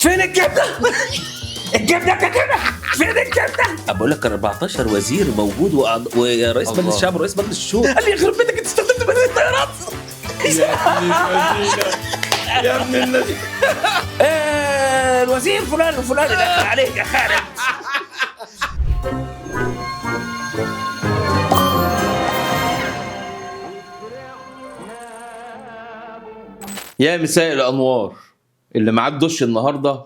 فين الكبده؟ الكبده كده، فين الكبده؟ بقول لك 14 وزير موجود ورئيس مجلس الشعب ورئيس مجلس الشورى. قال لي يخرب بيتك انت استخدمت بدل الطيارات. يا ابن الذين الوزير فلان وفلان اللي دخل عليك يا خالد. يا مساء الانوار اللي معاه الدش النهارده.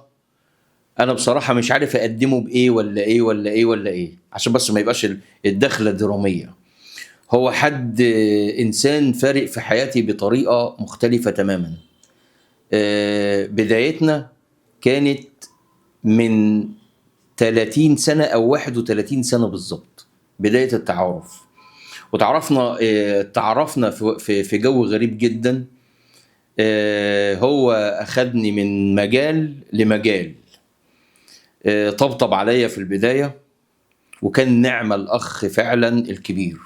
انا بصراحه مش عارف اقدمه بايه ولا ايه ولا ايه ولا ايه، عشان بس ما يبقاش الدخله دراميه. هو حد انسان فارق في حياتي بطريقه مختلفه تماما. بدايتنا كانت من 30 سنه او 31 سنه بالظبط، بدايه التعارف. تعرفنا في جو غريب جدا. هو أخدني من مجال لمجال، طبطب عليا في البداية، وكان نعم الأخ فعلا الكبير،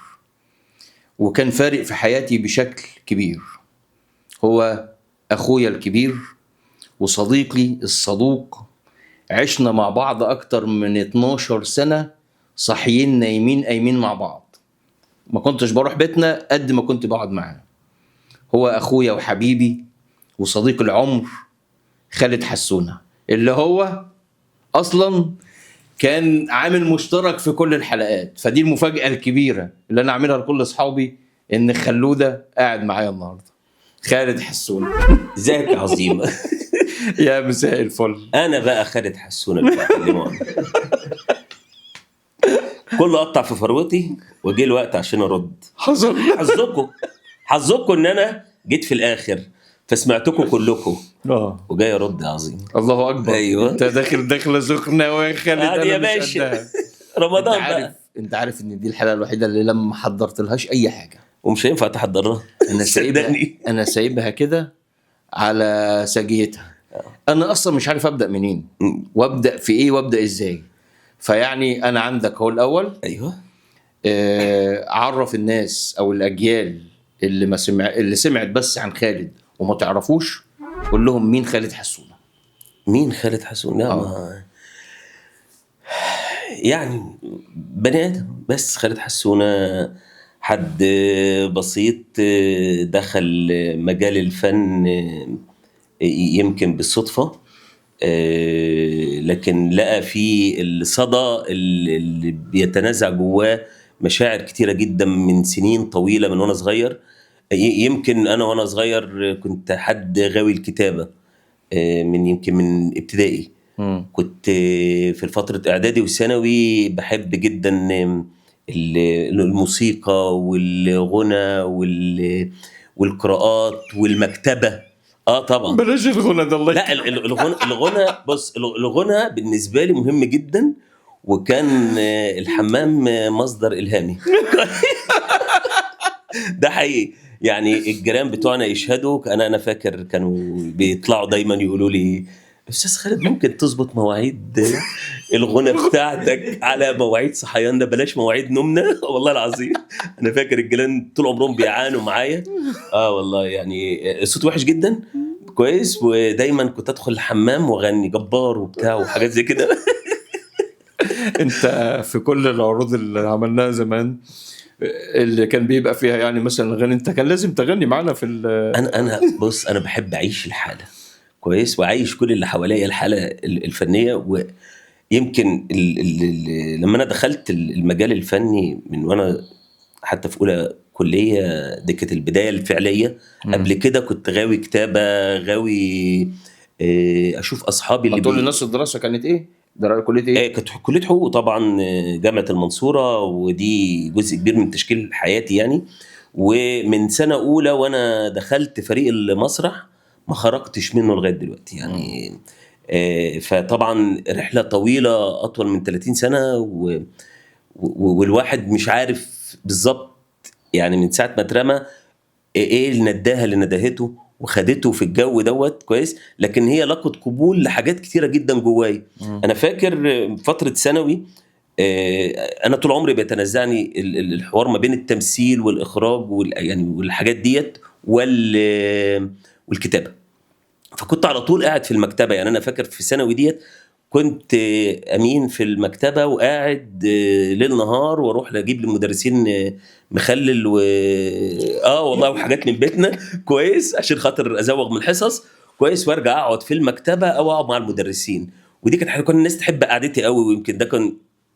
وكان فارق في حياتي بشكل كبير. هو أخويا الكبير وصديقي الصدوق. عشنا مع بعض أكتر من 12 سنة، صحيين نايمين قايمين مع بعض. ما كنتش بروح بيتنا قد ما كنت بقعد معاه. هو أخويا وحبيبي وصديق العمر خالد حسونة، اللي هو أصلا كان عامل مشترك في كل الحلقات. فدي المفاجأة الكبيرة اللي أنا أعملها لكل أصحابي، إن خلودة قاعد معايا النهاردة. خالد حسونة، ازيك يا عظيم؟ يا مساء الفل. انا بقى خالد حسونه اللي بكلمه. كله قطع في فروتي وجه الوقت عشان ارد. حظكم ان انا جيت في الاخر فسمعتكم كلكم وجاي ارد يا عظيم. الله اكبر. ايوه انت داخل دخله سخنه يا خالد. يا باشا رمضان انت عارف ان دي الحلقه الوحيده اللي لما ما حضرتلهاش اي حاجه، ومش هينفع تحضرها. انا سايبها كده على سجيتها. انا اصلا مش عارف ابدا منين وابدا في ايه وابدا ازاي. فيعني انا عندك هو الاول. ايوه. عرف الناس او الاجيال اللي سمعت بس عن خالد وما تعرفوش، قول لهم مين خالد حسونة. مين خالد حسونة؟ يعني بني ادم، بس خالد حسونة حد بسيط دخل مجال الفن يمكن بالصدفة، لكن لقى فيه الصدى اللي بيتنازع جواه مشاعر كتيرة جدا من سنين طويلة من وانا صغير. يمكن انا وانا صغير كنت حد غاوي الكتابة، يمكن من ابتدائي. كنت في فترة اعدادي وثانوي بحب جدا الموسيقى والغنى والقراءات والمكتبة. طبعا بلاش الغنى ده الله. لا الغنى بص، الغنى بالنسبة لي مهم جدا، وكان الحمام مصدر إلهامي. ده حقيقي. يعني الجيران بتوعنا يشهدوا. انا فاكر كانوا بيطلعوا دايما يقولوا لي استاذ خالد ممكن تظبط مواعيد الغنى بتاعتك على مواعيد صحياننا، بلاش مواعيد نومنا. والله العظيم انا فاكر الجيران طول عمرهم بيعانوا معايا. والله يعني الصوت وحش جدا كويس، ودايما كنت ادخل الحمام واغني جبار وبتاع وحاجات زي كده. انت في كل العروض اللي عملناها زمان اللي كان بيبقى فيها يعني مثلا غني، انت كان لازم تغني معنا في انا بص، انا بحب اعيش الحاله كويس، وعايش كل اللي حواليا الحاله الفنيه. ويمكن لما انا دخلت المجال الفني من وانا حتى في اولى كليه، دي كانت البدايه الفعليه. قبل كده كنت غاوي كتابه، غاوي اشوف اصحابي اللي تقول للناس الدراسه كانت ايه؟ كليه ايه؟ كانت كليه حقوق طبعا، جامعه المنصوره، ودي جزء كبير من تشكيل حياتي يعني. ومن سنه اولى وانا دخلت فريق المسرح ما خرجتش منه لغايه دلوقتي يعني. فطبعا رحله طويله اطول من 30 سنه، والواحد مش عارف بالظبط يعني من ساعه ما اترمى ايه النداهه اللي ندهته وخدته في الجو دوت كويس. لكن هي لقت قبول لحاجات كتيره جدا جواي. انا فاكر فتره ثانوي، انا طول عمري بيتنازعني الحوار ما بين التمثيل والاخراج يعني والحاجات ديت والكتابه. فكنت على طول قاعد في المكتبه. يعني انا فاكر في ثانوي ديت كنت امين في المكتبه وقاعد ليل نهار، واروح اجيب للمدرسين مخلل والله وحاجات من بيتنا كويس عشان خاطر ازوغ من الحصص كويس، وارجع اقعد في المكتبه او اقعد مع المدرسين. ودي كانت حاجه كل الناس تحب قعدتي قوي، ويمكن ده كان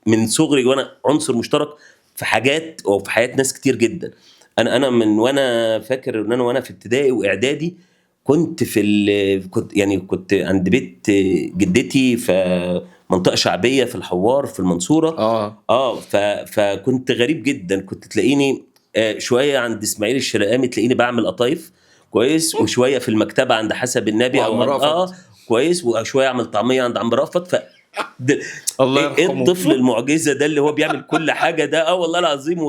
من صغري وانا عنصر مشترك في حاجات او في حياه ناس كتير جدا. انا من وانا فاكر ان انا وانا في ابتدائي واعدادي كنت كنت عند بيت جدتي في منطقه شعبيه في الحوار في المنصوره. فكنت غريب جدا، كنت تلاقيني شويه عند اسماعيل الشرقامي تلاقيني بعمل قطايف كويس، وشويه في المكتبه عند حسب النبي او كويس، وشويه اعمل طعميه عند عم رافت. الله ايه يرحمه. الطفل المعجزه ده اللي هو بيعمل كل حاجه ده والله العظيم،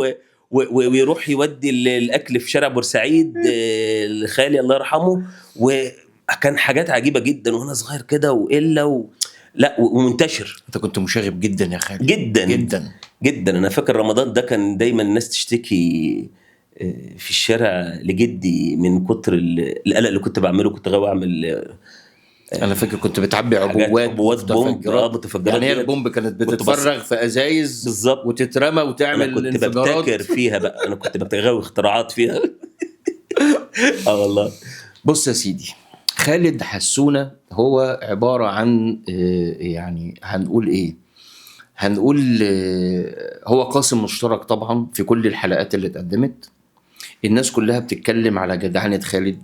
ويروح يودي الاكل في شارع بورسعيد لخالي الله يرحمه، وكان حاجات عجيبه جدا وانا صغير كده لا ومنتشر. انت كنت مشاغب جدا يا خالد، جدا جدا جدا. انا فاكر رمضان ده كان دايما الناس تشتكي في الشارع لجدي من كتر القلق اللي كنت بعمله. كنت غاوي اعمل انا فاكر كنت بتعبي عبوات بومب متفجرات. يعني هي البومب كانت بتتفرغ في ازايز بالظبط وتترمى وتعمل انا كنت انفجارات. ببتكر فيها بقى، انا كنت بغاوي اختراعات فيها. والله. بص يا سيدي، خالد حسونة هو عبارة عن يعني هنقول ايه، هنقول هو قاسم مشترك طبعا في كل الحلقات اللي اتقدمت. الناس كلها بتتكلم على جدعنة خالد،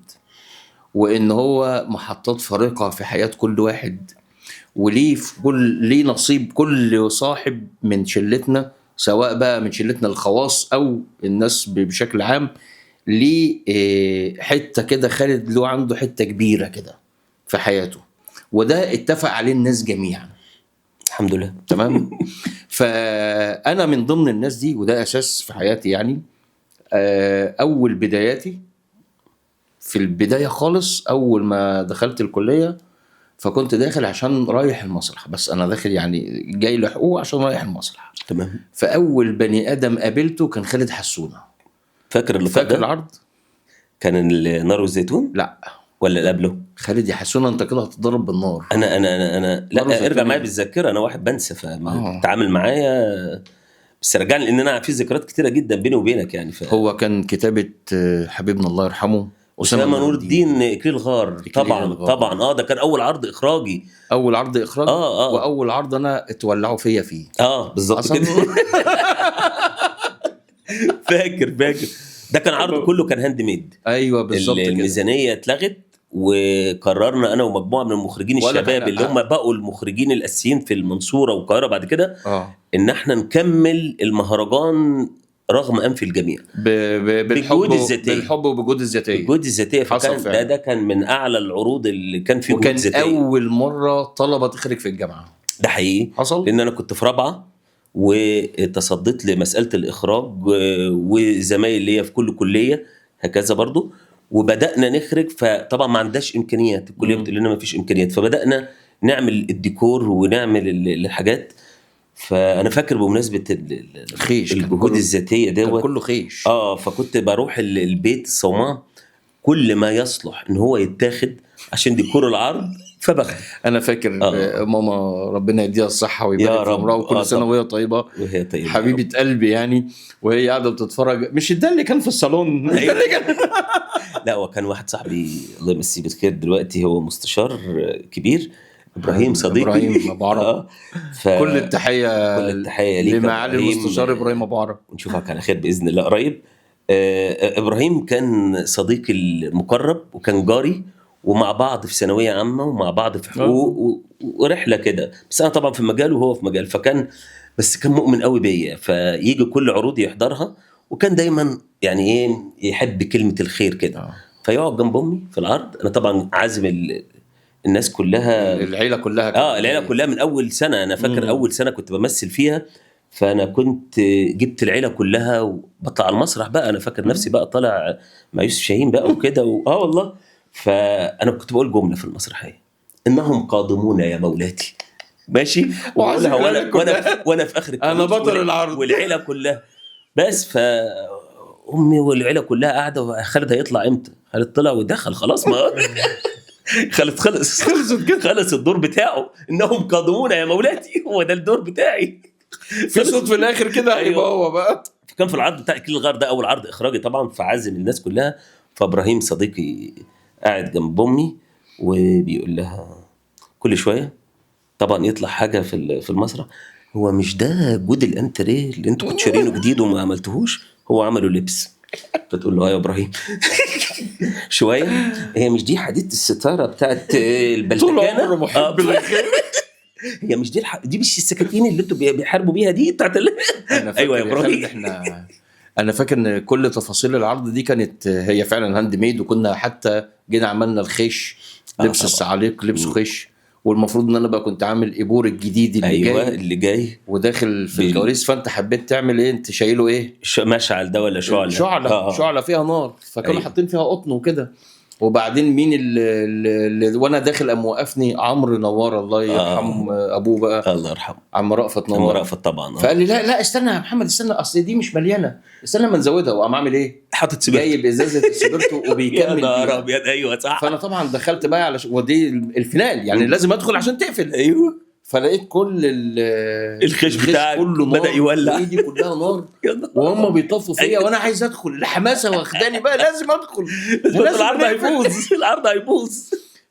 وان هو محطات فارقة في حياة كل واحد، وليه ليه نصيب كل صاحب من شلتنا، سواء بقى من شلتنا الخواص او الناس بشكل عام. ليه حتة كده، خالد له عنده حتة كبيرة كده في حياته، وده اتفق عليه الناس جميعا الحمد لله. تمام. فأنا من ضمن الناس دي، وده أساس في حياتي يعني. أول بداياتي في البداية خالص، أول ما دخلت الكلية، فكنت داخل عشان رايح المسرح، بس أنا داخل يعني جاي لحقوق عشان رايح المسرح. تمام. فأول بني آدم قابلته كان خالد حسونة. فاكر اللقاء فاكر ده؟ العرض؟ كان النار والزيتون؟ لا، ولا اللي قبله؟ خالد يا حسونة انت كده هتضرب بالنار. انا لا ارجع معايا بالذاكره، انا واحد بنسى، فما تتعامل معايا بس رجعني، لان انا في ذكريات كتيره جدا بيني وبينك يعني. هو كان كتابه حبيبنا الله يرحمه أسامة نور الدين إكليل غار. طبعا ده كان اول عرض اخراجي، اول عرض اخراج. واول عرض انا اتولعوا فيا فيه. بالظبط كده. فاكر ده كان عرض كله كان هاند ميد. ايوه بالظبط كده. الميزانيه اتلغت، وقررنا انا ومجموعه من المخرجين الشباب اللي هم بقوا المخرجين الاساسيين في المنصوره والقاهره بعد كده ان احنا نكمل المهرجان رغم انف الجميع بالجهود الذاتيه، بالحب وبجهود الذاتيه. فكان ده كان من اعلى العروض اللي كان فيه جهود ذاتيه، وكان اول مره طلبه تخرج في الجامعه. ده حقيقي حصل، لان انا كنت في رابعه وتصديت لمساله الاخراج، وزمايل ليا في كل كليه هكذا برضو، وبدانا نخرج. فطبعا ما عندناش امكانيات، الكليه بتقول لنا ما فيش امكانيات، فبدانا نعمل الديكور ونعمل الحاجات. فانا فاكر بمناسبه الجهود الذاتيه دوت كله خيش. فكنت بروح البيت الصومعه كل ما يصلح ان هو يتاخد عشان ديكور العرض فباخده. انا فاكر ماما ربنا يديها الصحه ويبارك في عمرها، وكل سنه وهي طيبه حبيبه قلبي يعني، وهي قاعده بتتفرج. مش ده اللي كان في الصالون؟ لا، وكان واحد صاحبي الله يمسيه بالخير دلوقتي هو مستشار كبير، ابراهيم صديقي، ابراهيم ابو عرب. كل التحيه ليك لمعالي المستشار ابراهيم ابو عرب، ونشوفك على خير باذن الله قريب. ابراهيم كان صديقي المقرب وكان جاري، ومع بعض في ثانويه عامه ومع بعض في حقوق ورحله كده، بس انا طبعا في مجال وهو في مجال. كان مؤمن قوي بيا، فيجي كل عروض يحضرها، وكان دايما يعني ايه يحب كلمه الخير كده. فيقعد جنب امي في العرض. انا طبعا عازم الناس كلها، العيله كلها العيله كلها من اول سنه. انا فاكر اول سنه كنت بمثل فيها، فانا كنت جبت العيله كلها وبطلع على المسرح بقى. انا فاكر نفسي بقى طالع مع يوسف شاهين بقى وكده والله. فانا كنت بقول جمله في المسرحيه: انهم قادمون يا مولاتي. ماشي، واقولها وانا في اخر انا بطل العرض والعيله كلها. بس امي والعيله كلها قاعده، خالد هيطلع امتى؟ خالد طلع ودخل خلاص. ما خلص الدور بتاعه، انهم قادمون يا مولاتي، هو ده الدور بتاعي. في صوت في الاخر كده هيبقى هو بقى. كان في العرض بتاع اكليل الغار ده اول عرض اخراجي طبعا، فعازم الناس كلها. فابراهيم صديقي قاعد جنب امي وبيقول لها كل شويه طبعا يطلع حاجه في المسرح، هو مش ده جود الانتريه اللي انتوا كنتوا شارينه جديد وما عملتوهوش؟ هو عمله لبس. فتقول له يا ابراهيم شويه، هي مش دي حديده الستاره بتاعت البلتكانه؟ هي مش دي دي مش السكاكين اللي انتوا بيحاربوا بيها دي بتاعت ايوه يا ابراهيم. انا فاكر ان كل تفاصيل العرض دي كانت هي فعلا هاند ميد، وكنا حتى جينا عملنا الخيش، لبس السعاليق لبس خيش، والمفروض ان انا بقى كنت عامل ايبور الجديد اللي جاي وداخل في الكواليس. فانت حبيت تعمل ايه؟ انت شايله ايه؟ مشعل ده ولا شعله؟ شعله فيها نار، فكانوا حاطين فيها قطن وكده. وبعدين مين اللي وانا داخل قام موقفني عمرو نوار الله يرحم ابوه بقى، الله يرحمه، عم رأفت نوار. عم رأفت طبعا. فقال لي لا استنى يا محمد، استنى اصل دي مش مليانه، استنى ما نزودها. وقام عامل ايه؟ حاطط سبرتو، جايب ازازه السبرتو وبيكمل يا نهار ابيض. ايوه صح. فانا طبعا دخلت بقى على ودي الفينال يعني لازم ادخل عشان تقفل. ايوه. فلقيت كل الخيش بتاعك كله نار، بدأ يولع، ايدي كلها نار وهم بيطفوا فيا وانا عايز ادخل، الحماسه واخداني بقى لازم ادخل، العرض هيبوظ.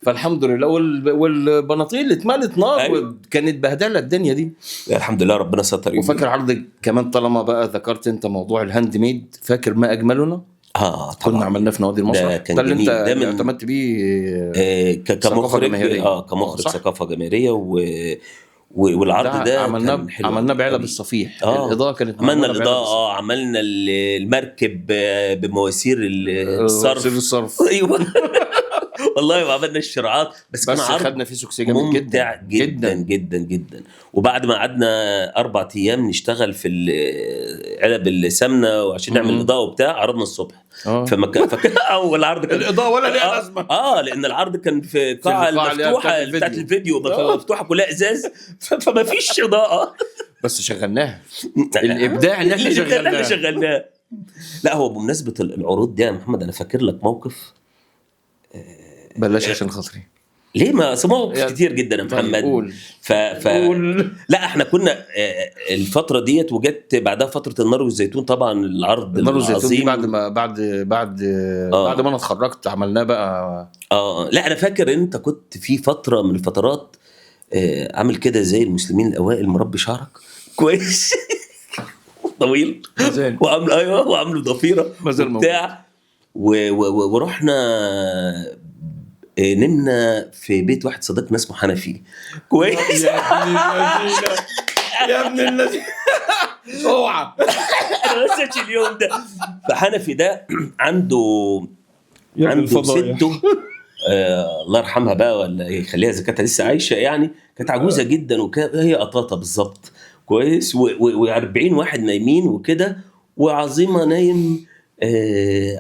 فالحمد لله. والبناطيل اتملت نار. أيوة. وكانت بهدله الدنيا دي. الحمد لله ربنا ستر. وفاكر عرض كمان طالما بقى ذكرت انت موضوع الهاند ميد، فاكر ما اجملنا؟ طبعا كنا عملناه في نوادي المسرح، ده اللي انت اعتمدت بيه كمخرج ثقافه جماهيريه. والعرض ده عملناه بعلب الصفيح. الاضاءه كانت عملنا الاضاءه، عملنا المركب بمواسير الصرف. ايوه والله. وعملنا الشرعات. بس كان عرض خدنا فيه سكسي جامد ممتع جدا جدا جدا. وبعد ما قعدنا 4 أيام نشتغل في علب السمنه وعشان نعمل الاضاءه وبتاع، عرضنا الصبح. فكان اول عرض كان الاضاءه ولا ليها لازمه. لان العرض كان في قاعه مفتوحه بتاعت الفيديو مفتوحه كلها ازاز، فما فيش اضاءه. بس شغلناها. الابداع ان احنا شغلناه. لا هو بمناسبه العروض دي يا محمد، انا فاكر لك موقف. بلاش عشان خاطري. ليه؟ ما مواقف كتير جدا يا محمد. قول. قول. لا احنا كنا الفتره ديت، وجت بعدها فتره النار والزيتون طبعا، العرض النار والزيتون دي بعد ما انا اتخرجت عملناه بقى. لا انا فاكر انت كنت في فتره من الفترات عامل كده زي المسلمين الاوائل، مربي شعرك كويس طويل، وعامله ضفيره بتاع، ورحنا نمنا في بيت واحد صديقنا اسمه حنفي كويس. يا ابن الذين اوعى انا نسيت اليوم ده. فحنفي ده عنده سته الله يرحمها بقى ولا يخليها اذا كانت لسه عايشه يعني، كانت عجوزه جدا وهي قطاطه بالظبط كويس، و40 واحد نايمين وكده، وعظيمه نايم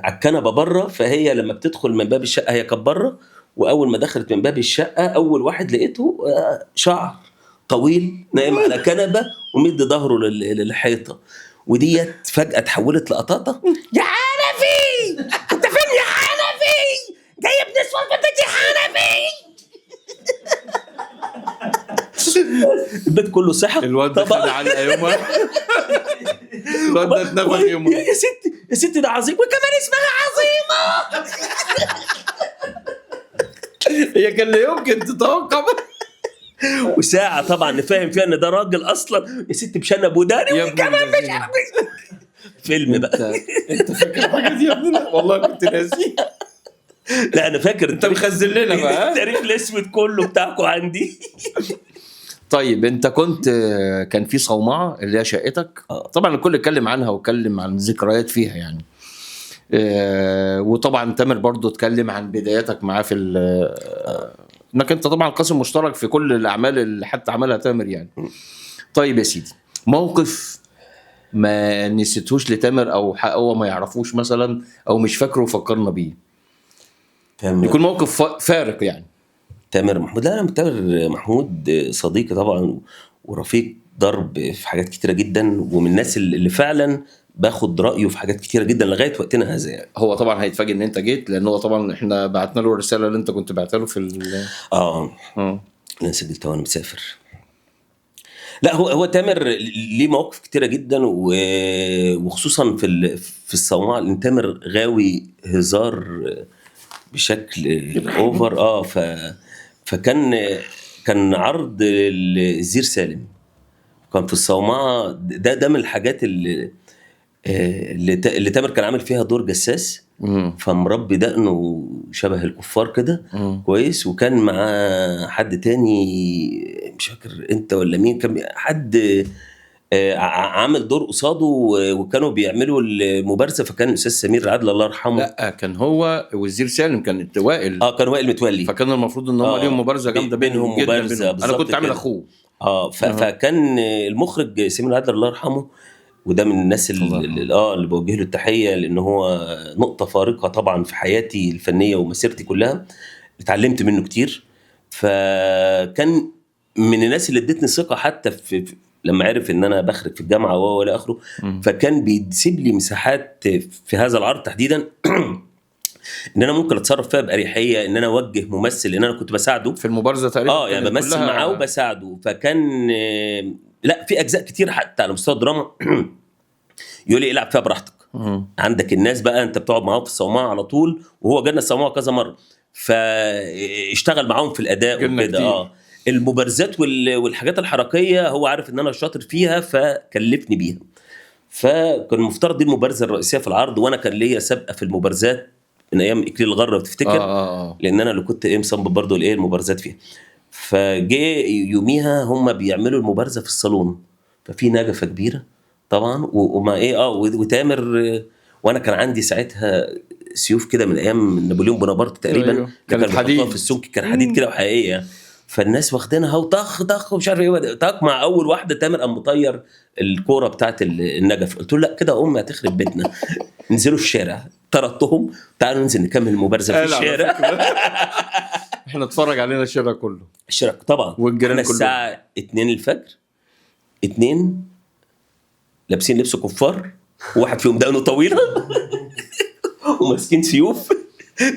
على الكنبه بره. فهي لما بتدخل من باب الشقه هي كانت بره، واول ما دخلت من باب الشقه اول واحد لقيته شعر طويل نايم على كنبه ومد ظهره للحيطه، وديت فجاه اتحولت لقطاطه. يا حنفي انت فين يا حنفي؟ جايب نسوان بنتي حنفي. البيت كله صحى. الواد ده خد على يومها. الواد ده اتنفخ يومها. يا ستي ده عظيم، وكمان اسمها عظيمه. هي كان لا يمكن تتوقع. وساعه طبعا نفهم فيها ان ده راجل اصلا، يا ستي بشنب وداني وكمان مش عارف فيلم بقى. انت فاكر الحاجه دي يا ابننا؟ والله كنت ناسي. لا انا فاكر. انت مخزن لنا بقى التاريخ الاسود كله بتاعكم عندي. طيب انت كان في صومعه اللي هي شقتك. طبعا الكل اتكلم عنها واتكلم عن ذكريات فيها يعني. وطبعا تامر برضو اتكلم عن بداياتك معاه في انك انت طبعا قاسم مشترك في كل الاعمال اللي حتى عملها تامر يعني. طيب يا سيدي، موقف ما نسيتوش لتامر او هو ما يعرفوش مثلا او مش فاكره وفكرنا بيه، يكون موقف فارق يعني. تامر محمود. لا انا تامر محمود صديقي طبعا ورفيق ضرب في حاجات كتيره جدا، ومن الناس اللي فعلا باخد رايه في حاجات كتيره جدا لغايه وقتنا هذا يعني. هو طبعا هيتفاجئ ان انت جيت، لان هو طبعا احنا بعتنا له الرساله اللي انت كنت بعتها له في انا سجلتها وانا مسافر. لا هو تامر ليه مواقف كتيره جدا وخصوصا في الصومعه، لان تامر غاوي هزار بشكل اوفر. كان عرض الزير سالم كان في الصومعه، ده من الحاجات اللي تامر كان عامل فيها دور جساس، فمربي دقنه شبه الكفار كده كويس، وكان معاه حد تاني مش فاكر انت ولا مين، كان حد عامل دور قصاده وكانوا بيعملوا المبارزه، فكان الاستاذ سمير عدل الله يرحمه. لا كان هو والزير سالم، كان وائل. كان وائل متولي، فكان المفروض ان هم ليهم مبارزه جامده بينهم مبارزه انا كنت عامل اخوه. فكان المخرج سمير عدل الله يرحمه، وده من الناس اللي بوجه له التحيه، لان هو نقطه فارقه طبعا في حياتي الفنيه ومسيرتي كلها، اتعلمت منه كتير. فكان من الناس اللي ادتني ثقه حتى في لما عرف ان انا بخرج في الجامعه والى اخره، فكان بيسيب لي مساحات في هذا العرض تحديدا ان انا ممكن اتصرف فيها باريحيه، ان انا اوجه ممثل، ان انا كنت بساعده في المبارزه تقريبا. يعني بمثل معاه وبساعده. فكان لا في اجزاء كتير حتى على مستوى الدراما يقول لي العب فيها براحتك، عندك الناس بقى انت بتقعد معاهم في الصومعه على طول، وهو جالنا الصومعه كذا مره، فاشتغل معاهم في الاداء وكده. المبارزات والحاجات الحركيه هو عارف ان انا شاطر فيها فكلفني بيها. فكان المفترض دي المبارزه الرئيسيه في العرض، وانا كان ليا سابقه في المبارزات من ايام اكليل الغره لو تفتكر. لان انا اللي كنت مصمم برضو المبارزات فيها. فجه يوميها هم بيعملوا المبارزه في الصالون، ففي نجفه كبيره طبعا وما وتامر، وانا كان عندي ساعتها سيوف كده من ايام نابليون بونابرت تقريبا. كانت حديد في السوق، كان حديد كده وحقيقيه. فالناس واخدينها وطخ ومش عارف ايه، طق مع اول واحده تامر قام مطير الكوره بتاعت النجف. قلت له لا كده امي هتخرب بيتنا، ننزلوا الشارع. طردتهم، تعالوا ننزل نكمل المبارزه في الشارع. احنا اتفرج علينا الشارع كله، الشارع طبعا، والجيران كله. الساعه 2 الفجر، 2 لابسين لبس كفار، وواحد فيهم دقنه طويله وماسكين سيوف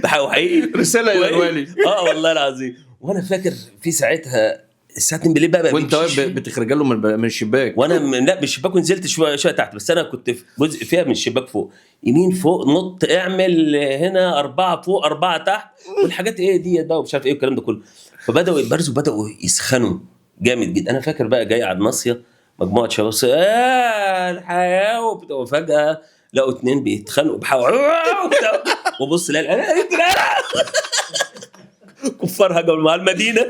حقيقي رساله الى الوالي. والله العظيم. وانا فاكر في ساعتها الساعه 2 بالليل بقى وانت بتخرج له من الشباك، وانا لا من الشباك، ونزلت شويه تحت، بس انا كنت في جزء فيها من الشباك فوق يمين، فوق نط اعمل هنا 4 فوق 4 تحت، والحاجات دي بقى ومش عارف ايه والكلام ده كله. فبداوا يتبرزوا، بداوا يسخنوا جامد جدا. انا فاكر بقى جاي على الناصيه مجموعه شباب الحياه وفجاه لقوا 2 بيتخانقوا وبص لا كفار هجموا مع المدينه.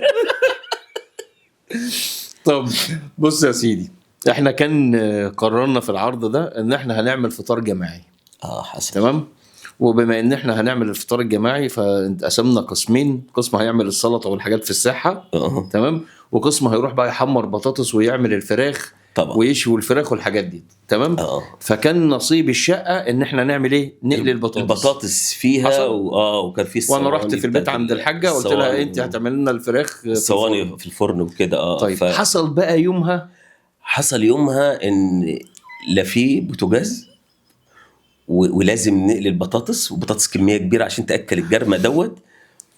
طب بص يا سيدي، احنا كان قررنا في العرض ده ان احنا هنعمل فطار جماعي. حسن. تمام. وبما ان احنا هنعمل الفطار الجماعي فقسمنا قسمين، قسم هيعمل السلطه والحاجات في الساحه. تمام. وقسم هيروح بقى يحمر بطاطس ويعمل الفراخ طبعا، ويشوي الفراخ والحاجات دي. تمام. فكان نصيب الشقه ان احنا نعمل ايه، نقلي البطاطس فيها وكان في الصواني. وانا رحت في البيت عند الحاجه قلت لها انت هتعمل لنا الفراخ الصواني في الفرن وكده. طيب حصل بقى يومها ان لا في بوتاجاز، ولازم نقلي البطاطس، وبطاطس كميه كبيره عشان تاكل الجرمه دوت.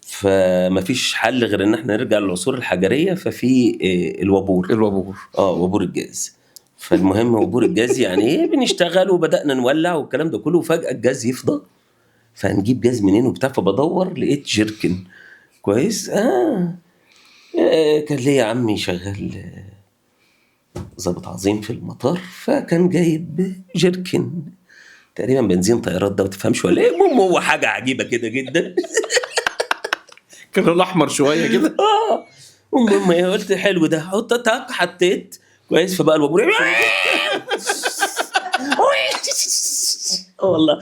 فما فيش حل غير ان احنا نرجع للعصور الحجريه. ففي الوابور وابور الجاز. فالمهم وابور الجاز يعني بنشتغل وبدانا نولع والكلام ده كله، وفجاه الجاز يفضى. فنجيب جاز منين وبتاع، فبدور لقيت جيركن كويس. كان ليا عمي شغال ضابط عظيم في المطار، فكان جايب جيركن تقريبا بنزين طيارات ده، وتفهمش ولا ايه. المهم هو حاجه عجيبه كده جدا كان لونه احمر شويه كده. المهم قلت حلو ده، حطيت كويس. فبقى الوابور والله.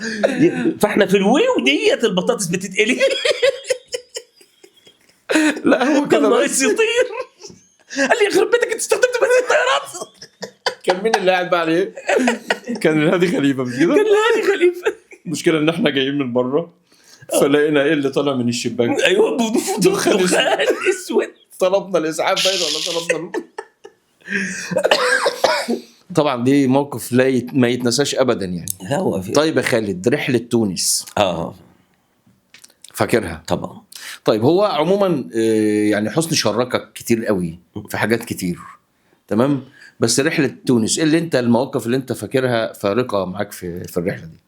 فاحنا في الويو ديت البطاطس بتتقلي. لا هو كان ناقص يطير. قال لي يخرب بيتك انت استخدمت بنزين الطيارات. كان مين اللي قاعد بقى عليه؟ كان الهادي خليفه، مش كده؟ كان الهادي خليفه. المشكله ان احنا جايين من بره، فلقينا ايه اللي طالع من الشباك؟ ايوه دخان اسود. طلبنا الاسعاف باين ولا طلبنا طبعا دي موقف ما يتنساش ابدا يعني. لا هو في طيب يا خالد، رحله تونس فاكرها؟ طبعا. طيب هو عموما يعني حسني شركك كتير قوي في حاجات كتير، تمام، بس رحله تونس ايه اللي انت المواقف اللي انت فاكرها فارقه معاك في الرحله دي؟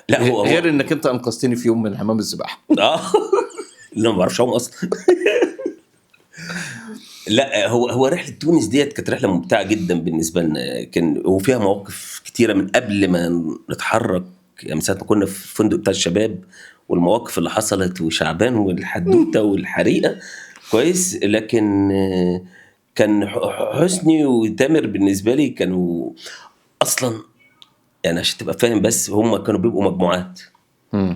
لا هو غير انك انت انقذتني في يوم من حمام السباحه. لا ما بعرفش اعوم اصلا. لا هو رحله تونس ديت كانت رحله ممتعه جدا بالنسبه لنا، كان وفيها مواقف كتيره من قبل ما نتحرك، يعني من ساعه ما كنا في الفندق بتاع الشباب والمواقف اللي حصلت وشعبان والحدوته والحريقه كويس. لكن كان حسني وتامر بالنسبه لي كانوا اصلا، يعني عشان تبقى فاهم، بس هم كانوا بيبقوا مجموعات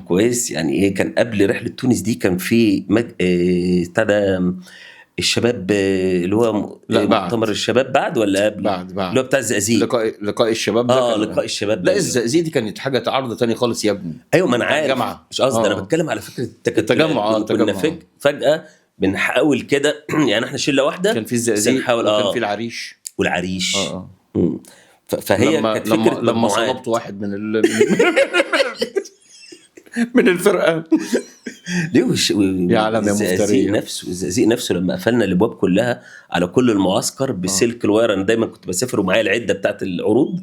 كويس. يعني ايه، كان قبل رحله تونس دي كان في بتاع ده الشباب اللي هو مؤتمر الشباب بعد ولا قبل؟ بعد اللي هو بتاع الزقازيق، لقاء الشباب ده. لقاء الشباب. لا الزقازيق دي كانت حاجه عرض تاني خالص يا ابني. ايوه ما انا عارف، الجامعه مش قصدي انا بتكلم على فكره التجمع. كنا فجاه بنحاول كده يعني احنا شله واحده، كان في الزقازيق وكان في العريش والعريش. فهي كانت فكره لما صلبت واحد من الفرقه ليه يعلم يا مفتري الزقازيق نفسه لما قفلنا الابواب كلها على كل المعسكر بسلك الواير. انا دايما كنت بسافر ومعايا العده بتاعت العروض،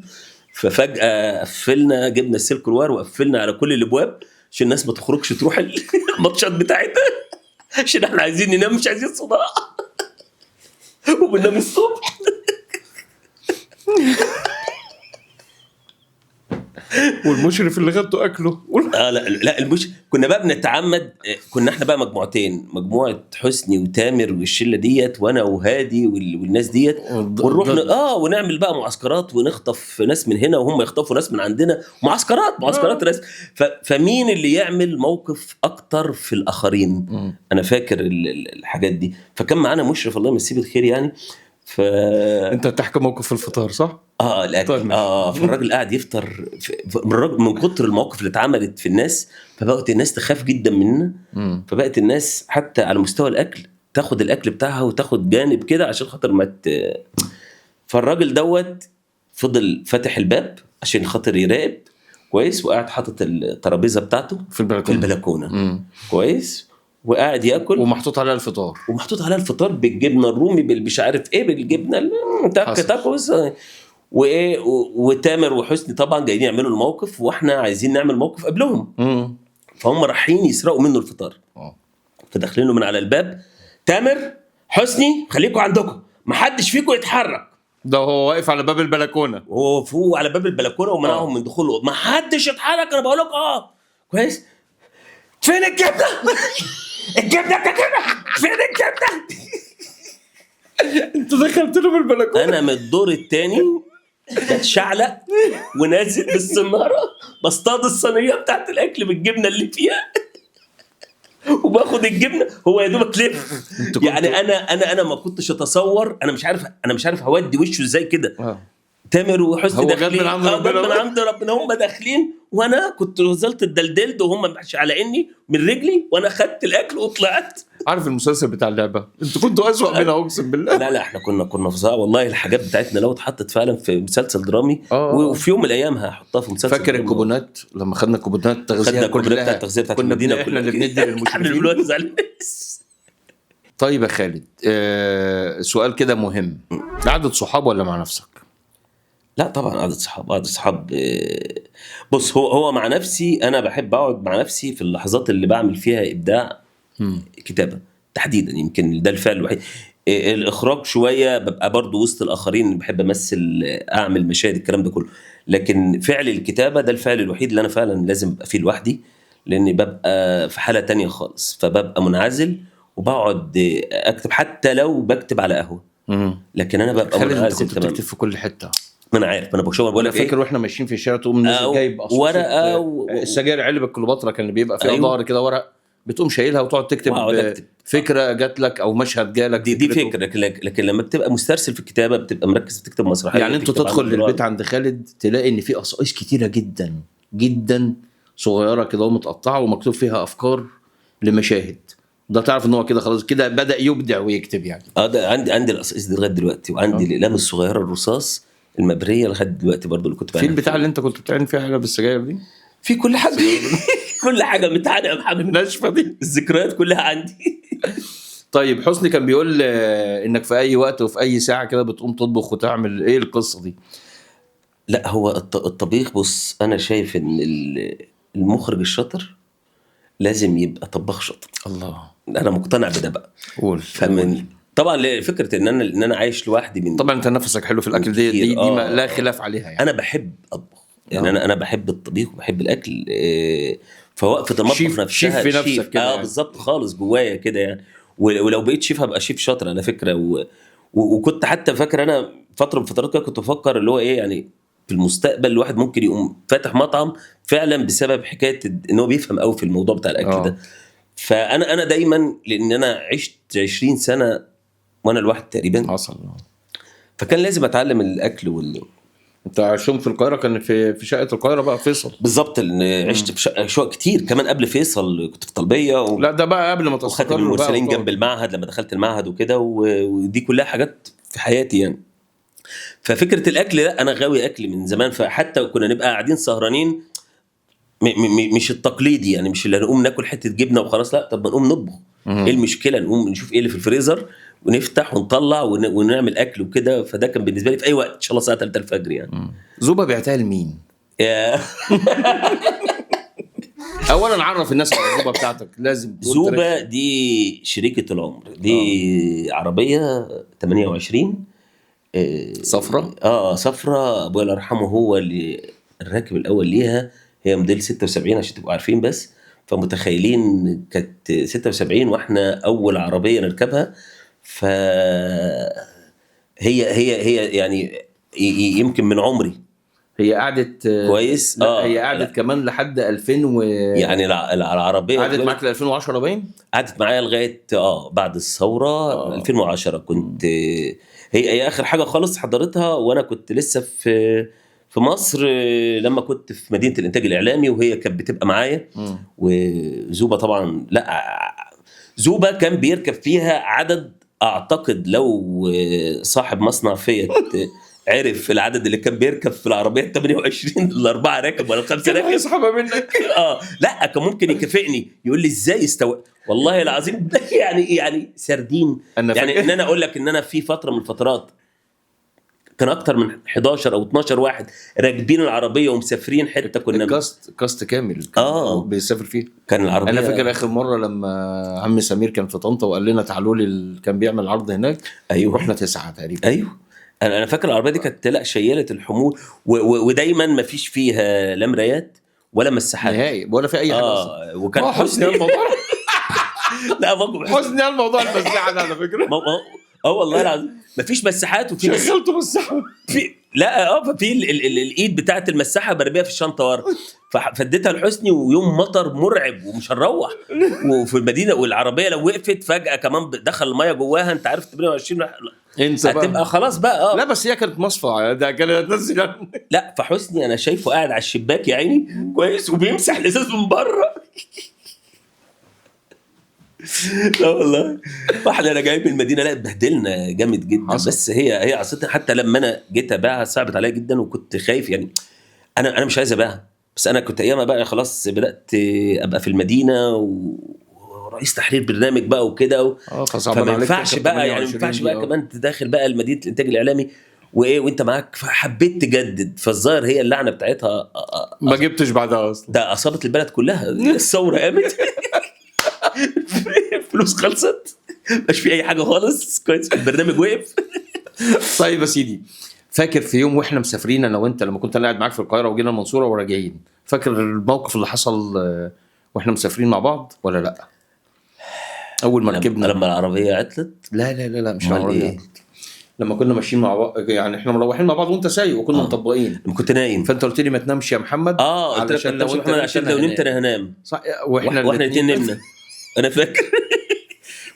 ففجاه قفلنا، جبنا السلك الواير وقفلنا على كل الابواب عشان الناس ما تخرجش تروح الماتشات بتاعتها، عشان احنا عايزين ننام مش عايزين صداع وبننام الصبح. والمشرف اللي غدوا اكله. لا كنا بقى بنتعمد، كنا احنا بقى مجموعتين، مجموعه حسني وتامر والشله ديت وانا وهادي والناس ديت، ونروح ونعمل بقى معسكرات ونخطف ناس من هنا وهم يخطفوا ناس من عندنا، معسكرات ناس. فمين اللي يعمل موقف اكتر في الاخرين. انا فاكر الحاجات دي. فكان معانا مشرف الله يمسيه بالخير يعني. انت بتحكي موقف في الفطار صح؟ طيب فالراجل قاعد يفطر من كتر المواقف اللي اتعملت في الناس، فبقت الناس تخاف جدا مننا. فبقت الناس حتى على مستوى الاكل تاخد الاكل بتاعها وتاخد جانب كده عشان خاطر ما فالراجل دوت فضل فاتح الباب عشان خاطر يراقب كويس، وقاعد حاطط الترابيزه بتاعته في البلكونه كويس، وقاعد ياكل ومحطوط عليها الفطار بالجبنه الرومي مش عارف ايه، بالجبنه تاكوز وايه. وتامر وحسني طبعا جايين يعملوا الموقف واحنا عايزين نعمل موقف قبلهم. فهم رايحين يسرقوا منه الفطار. فداخلين له من على الباب، تامر حسني خليكم عندكم، محدش فيكم يتحرك. ده هو واقف على باب البلكونه، وهو فوق على باب البلكونه ومنعهم من دخوله. محدش يتحرك، انا بقول لك كويس. فين الجبنه؟ الجبنه فين الجبنه؟ انت دخلت له بالبلكونه. انا من الدور الثاني بتشعلق ونازل بالسناره بصطاد الصينيه بتاعت الاكل بالجبنه اللي فيها وباخد الجبنه. هو يا دوبك لف يعني انا ما كنتش اتصور، انا مش عارف هودي وشه ازاي كده. تامر وحسني داخلين من عند ربنا، هم داخلين وانا كنت نزلت الدلدلد وهم على اني من رجلي، وانا خدت الاكل وطلعت. عارف المسلسل بتاع اللعبه، انتوا كنتوا اسوأ منها اقسم بالله. لا احنا كنا فظاع والله. الحاجات بتاعتنا لو اتحطت فعلا في مسلسل درامي وفي يوم من الايام هحطها في مسلسل. فاكر الكوبونات لما خدنا كوبونات التغذيه كلها بتاعت المدينه كنا اللي بندي للمشرفين. طيب يا خالد، سؤال كده مهم، قعدة صحاب ولا مع نفسك؟ لا طبعا قعدة صحاب. بص هو مع نفسي، انا بحب اقعد مع نفسي في اللحظات اللي بعمل فيها ابداع كتابه تحديدا. يمكن ده الفعل الوحيد. الاخراج شويه ببقى برضو وسط الاخرين، بحب امثل، اعمل مشاهد، الكلام ده كله. لكن فعل الكتابه ده الفعل الوحيد اللي انا فعلا لازم ابقى فيه لوحدي، لاني ببقى في حاله تانية خالص، فببقى منعزل وبقعد اكتب حتى لو بكتب على قهوه. لكن انا ببقى منعزل تماما. بتكتب في كل حته. ما انا عارف، ما انا بقول لك فاكر واحنا ماشيين في الشارع تقوم نازل جايب ورقه السجاير، علبه كليوباترا كان بيبقى فيها ظهر كده ورق، بتقوم شايلها وتقعد تكتب فكره جات لك او مشهد جالك. دي فكره. لكن لما بتبقى مسترسل في الكتابه بتبقى مركز بتكتب مسرحيه. يعني انت تدخل للبيت عند خالد تلاقي ان في قصائص كتيره جدا جدا صغيره كده ومتقطعه ومكتوب فيها افكار لمشاهد ده تعرف ان هو كده خلاص كده بدأ يبدع ويكتب يعني. ده عندي القصاص دي لغايه دلوقتي، وعندي الاقلام الصغيره الرصاص المبريه لغايه دلوقتي برضو اللي كنت في بعمل البتاع اللي انت كنت بتعمل فيها حاجه بالسجاير دي، في كل حاجه. كل حاجه متعانه يا محمد، الناشفه دي. الذكريات كلها عندي. طيب حسني كان بيقول انك في اي وقت وفي اي ساعه كده بتقوم تطبخ وتعمل ايه القصه دي؟ لا هو الطبيخ، بص انا شايف ان المخرج الشاطر لازم يبقى طباخ شاطر. الله، انا مقتنع بده بقى. قول. فمن طبعا فكره ان انا عايش لوحدي من طبعا انت نفسك حلو في الاكل، دي ما لا خلاف عليها يعني. انا بحب اطبخ يعني، انا بحب الطبيخ وبحب الاكل. فوقفه المطبخ شيف نفسها شيف في نفسك كده يعني. بالظبط خالص جوايا كده يعني. ولو بقيت شيف هبقى شيف شاطر على فكره. وكنت حتى فاكر انا فتره من فترات كده كنت بفكر اللي هو ايه يعني في المستقبل الواحد ممكن يقوم فاتح مطعم فعلا بسبب حكايه ان هو بيفهم قوي في الموضوع بتاع الاكل ده. فانا دايما لان انا عشت 20 سنه وانا لوحدي تقريبا، حصل. فكان لازم اتعلم الاكل انت عايشهم في القاهره، كان في شقه القاهره بقى فيصل؟ بالظبط. عشت في شقق كتير كمان قبل فيصل، كنت في طلبيه لا ده بقى قبل ما وخدت تستقر من المرسلين بقى جنب المعهد لما دخلت المعهد وكده، ودي كلها حاجات في حياتي يعني. ففكره الاكل لا انا غاوي اكل من زمان، فحتى كنا نبقى قاعدين سهرانين مش التقليدي يعني، مش اللي هنقوم ناكل حته جبنه وخلاص، لا طب ما نقوم نطبخ. ايه المشكله نقوم نشوف ايه اللي في الفريزر ونفتح ونطلع ونعمل اكل وكده. فده كان بالنسبه لي في اي وقت ان شاء الله الساعه 3 الفجر يعني. زوبه بعتها لمين؟ اولا عرف الناس على الزوبه بتاعتك، لازم زوبه دي شريكه العمر، دي عربيه 28 صفرة. صفرة. ابويا الله يرحمه هو اللي الراكب الاول ليها، هي موديل 76 عشان تبقوا عارفين بس. فمتخيلين كانت 76 واحنا اول عربيه نركبها. ف هي يعني يمكن من عمري. هي قعدت كويس. هي قعدت كمان لحد 2000 يعني العربيه قعدت معاك ل 2010 باين؟ قعدت معايا لغايه بعد الثوره 2010. كنت هي اخر حاجه خالص حضرتها وانا كنت لسه في مصر، لما كنت في مدينه الانتاج الاعلامي وهي كانت بتبقى معايا. وزوبه طبعا لا زوبه كان بيركب فيها عدد، اعتقد لو صاحب مصنع فيات عرف العدد اللي كان بيركب في العربيه 28 الاربعه راكب ولا الخمسه راكب يسحبها منك. لا كان ممكن يكافئني يقول لي ازاي استوى والله العظيم. يعني سردين يعني. ان انا اقول لك ان انا في فتره من الفترات كان اكتر من 11 او 12 واحد راكبين العربيه ومسافرين حته. كنا كاست كامل بيسافر فيه. كان العربيه انا فاكر اخر مره لما عم سمير كان في طنطا وقال لنا تعالوا لي، كان بيعمل عرض هناك. ايوه رحنا 9 تقريبا. ايوه انا فاكر العربيه دي كانت لا شيله الحمول ودايما ما فيش فيها لا مرايات ولا مساحات نهائي ولا في اي حاجه اصلا. وكان حسني الموضوع. لا حسني الموضوع المساحه ده على فكره. والله العظيم مفيش مساحات. وفي شغلته مساحه في لا ففي الايد بتاعه المساحه برميها في الشنطه ورا. فاديتها لحسني ويوم مطر مرعب ومش هنروح وفي المدينه، والعربيه لو وقفت فجاه كمان دخل الميه جواها، انت عارف 28 هتبقى خلاص بقى. لا بس هي كانت مصفى ده كانت تنزل. لا فحسني انا شايفه قاعد على الشباك يا عيني كويس وبيمسح الازاز من بره. لا والله واحنا انا جاي من المدينه لا اتبهدلنا جامد جدا. حصل. بس هي عصيتها حتى لما انا جيت ابيعها صعبت عليا جدا وكنت خايف يعني. انا مش عايز ابيعها، بس انا كنت ايامها بقى خلاص بدات ابقى في المدينه ورئيس تحرير برنامج بقى وكده فما ينفعش بقى يعني ما ينفعش بقى كمان تداخل بقى مدينه الانتاج الاعلامي وانت معاك. فحبيت تجدد، فالظاهر هي اللعنه بتاعتها ما جبتش بعدها اصلا. ده اصابت البلد كلها. الثوره قامت الفلوس خلصت مش في اي حاجه خالص. كويس البرنامج وقف. طيب يا سيدي، فاكر في يوم واحنا مسافرين انا وانت لما كنت قاعد معاك في القاهره وجينا المنصوره وراجعين، فاكر الموقف اللي حصل واحنا مسافرين مع بعض ولا لا؟ اول ما ركبنا لما العربيه عطلت. لا مش العربيه. لما كنا ماشيين مع بعض يعني احنا مروحين مع بعض وانت سايق وكنا مطبقين. كنت نايم فانت قلت لي ما تنامش يا محمد. علشان لو انت عشان لو نمت انا هنام. واحنا الاثنين نمنا. انا فاكر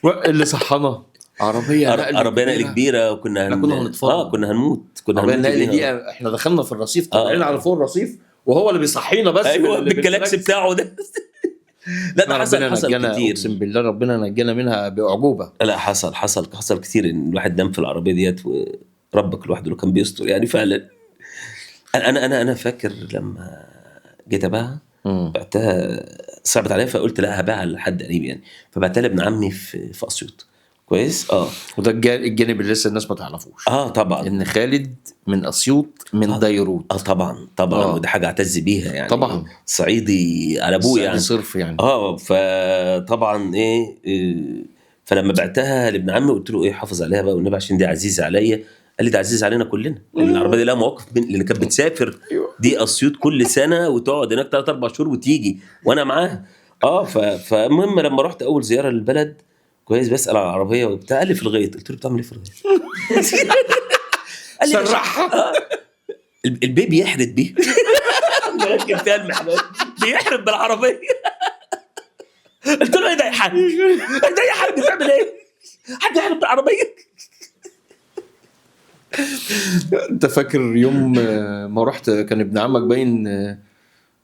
اللي صحنا عربيه نقل كبيره وكنا هنتفرج. كنا هنموت. عربيه نقل دي احنا دخلنا في الرصيف طالعين على فوق الرصيف وهو اللي بيصحينا بس. ايوه بالكلاكس بتاعه ده. لا ده حصل ربنا نجانا، كتير. اقسم بالله ربنا نجانا منها باعجوبه. لا حصل كتير ان الواحد نام في العربيه ديت وربك لوحده اللي كان بيستر يعني فعلا. انا فاكر لما جيت ابيعها بعتها صعبت عليا، فقلت لا هبيعها لحد قريب يعني، فبعتها لابن عمي في اسيوط. كويس. وده الجانب اللي لسه الناس ما تعرفوش، طبعا ان خالد من اسيوط من ديروت. طبعا وده حاجه اعتز بيها يعني، طبعا صعيدي على ابويا يعني صرف يعني. فطبعا فلما بعتها لابن عمي قلت له حافظ عليها بقى والنبي عشان دي عزيزه عليا. قال لي ده عزيز علينا كلنا، لان العربيه دي لها مواقف لان كانت بتسافر دي اسيوط كل سنه وتقعد هناك 3-4 شهور وتيجي وانا معاها. فالمهم لما رحت اول زياره للبلد كويس بسال على العربيه وبتاع، قال لي في الغيط. قلت له بتعمل ايه في الغيط؟ قال لي سرحها. البيبي يحرد بيه. مركب فيها المحمل بيحرد بالعربيه. قلت له ايه ده يا حاج؟ ده يا حاج بتعمل ايه؟ حد يحرد بالعربيه؟ انت فاكر يوم ما رحت كان ابن عمك باين،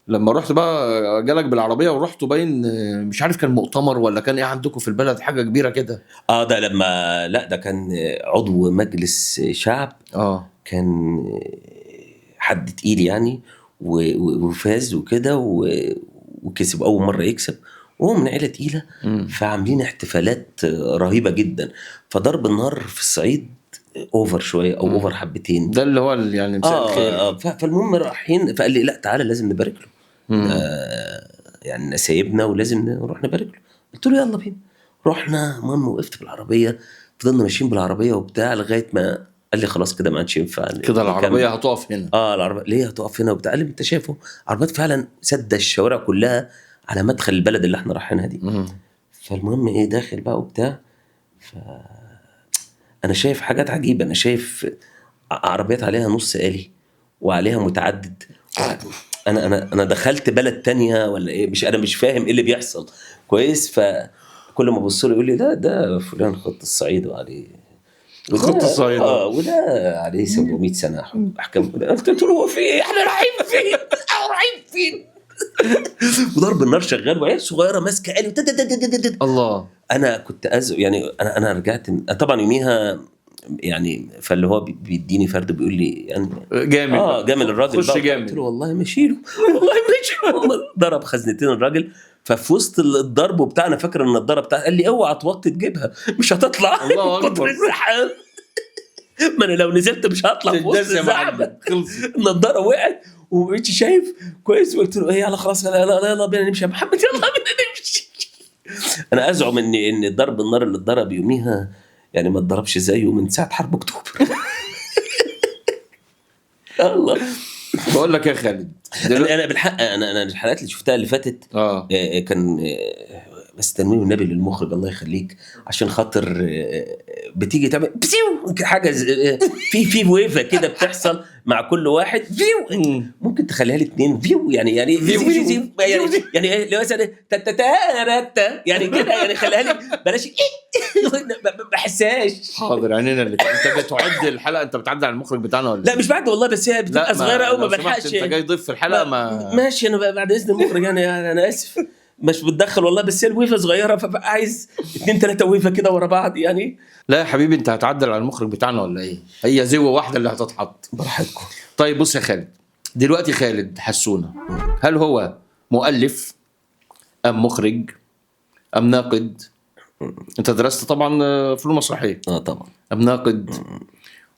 لما رحت بقى جالك بالعربيه ورحتوا باين مش عارف كان مؤتمر ولا كان ايه عندكم في البلد، حاجه كبيره كده. ده لما لا ده كان عضو مجلس شعب. كان حد تقيل يعني وفاز وكده وكسب اول مره يكسب وهو من عيله تقيله. فعاملين احتفالات رهيبه جدا. فضرب النار في الصعيد اوفر شويه او اوفر حبتين، ده اللي هو يعني مساء الخير. فالمهم رايحين فقال لي لا تعالى لازم نبارك له. يعني سايبنا ولازم نروح نبارك له. قلت له يلا بينا. رحنا. المهم وقفت بالعربيه، فضلنا ماشيين بالعربيه وبتاع لغايه ما قال لي خلاص كده ما عادش ينفع كده العربيه هتقف هنا. العربيه ليه هتقف هنا وبتاع؟ قال لي انت شايفه عربيات فعلا سد الشوارع كلها على مدخل البلد اللي احنا رايحينها دي. فالمهم داخل بقى وبتاع، انا شايف حاجات عجيبه. انا شايف عربيات عليها نص آلي وعليها متعدد. انا دخلت بلد تانية ولا ايه؟ انا مش فاهم ايه اللي بيحصل. كويس. فكل ما ابص له يقول لي ده فلان خط الصعيد وعليه خط الصعيد وده عليه 700 سنه احكام. قلت له هو في ايه؟ احنا رايحين فين؟ رايحين فين؟ وضرب النار شغال وعيال صغيره ماسكه آلي. الله. انا كنت يعني انا رجعت طبعا يوميها يعني. فاللي هو بيديني فرد بيقول لي يعني جامد جامد الراجل خش جامد. قلت له والله ماشيله والله ماشي. ضرب خزنتين الراجل. ففي وسط الضرب وبتاع انا فاكر ان الضرب بتاع قال لي اوعى توطي تجيبها مش هتطلع. الله اكبر. ما انا لو نزلت مش هطلع في وسط الزحمه. النضاره وقعت ومبقتش شايف كويس. قلت له يلا خلاص يلا بينا نمشي يا محمد يلا بينا نمشي. انا ازعم ان ضرب النار اللي اتضرب يوميها يعني ما اتضربش زيه من ساعه حرب اكتوبر. الله. بقول لك يا خالد انا بالحق انا الحلقات اللي شفتها اللي فاتت كان بس تنويه النبي للمخرج الله يخليك عشان خاطر بتيجي تعمل حاجه في ويفه كده بتحصل مع كل واحد فيو. ممكن تخليها لي 2 فيو يعني يعني لو مثلا يعني كده يعني خليها لي بلاش ما بحسهاش. حاضر عينينا اللي انت بتعد الحلقه. انت بتعدي على المخرج بتاعنا ولا لا مش بعد والله بس هي بتبقى صغيره قوي ما بلحقش. انت جاي ضيف في الحلقه ماشي انا بعد اذن المخرج يعني انا اسف مش بتدخل والله بس هي الويفه صغيره فبقى عايز 2-3 ويفه كده ورا بعض يعني. لا يا حبيبي انت هتعدل على المخرج بتاعنا ولا ايه؟ هي زوه واحده اللي هتتحط. براحتكم. طيب بص يا خالد دلوقتي خالد حسونه هل هو مؤلف ام مخرج ام ناقد؟ انت درست طبعا فنون مسرحيه. طبعا. ام ناقد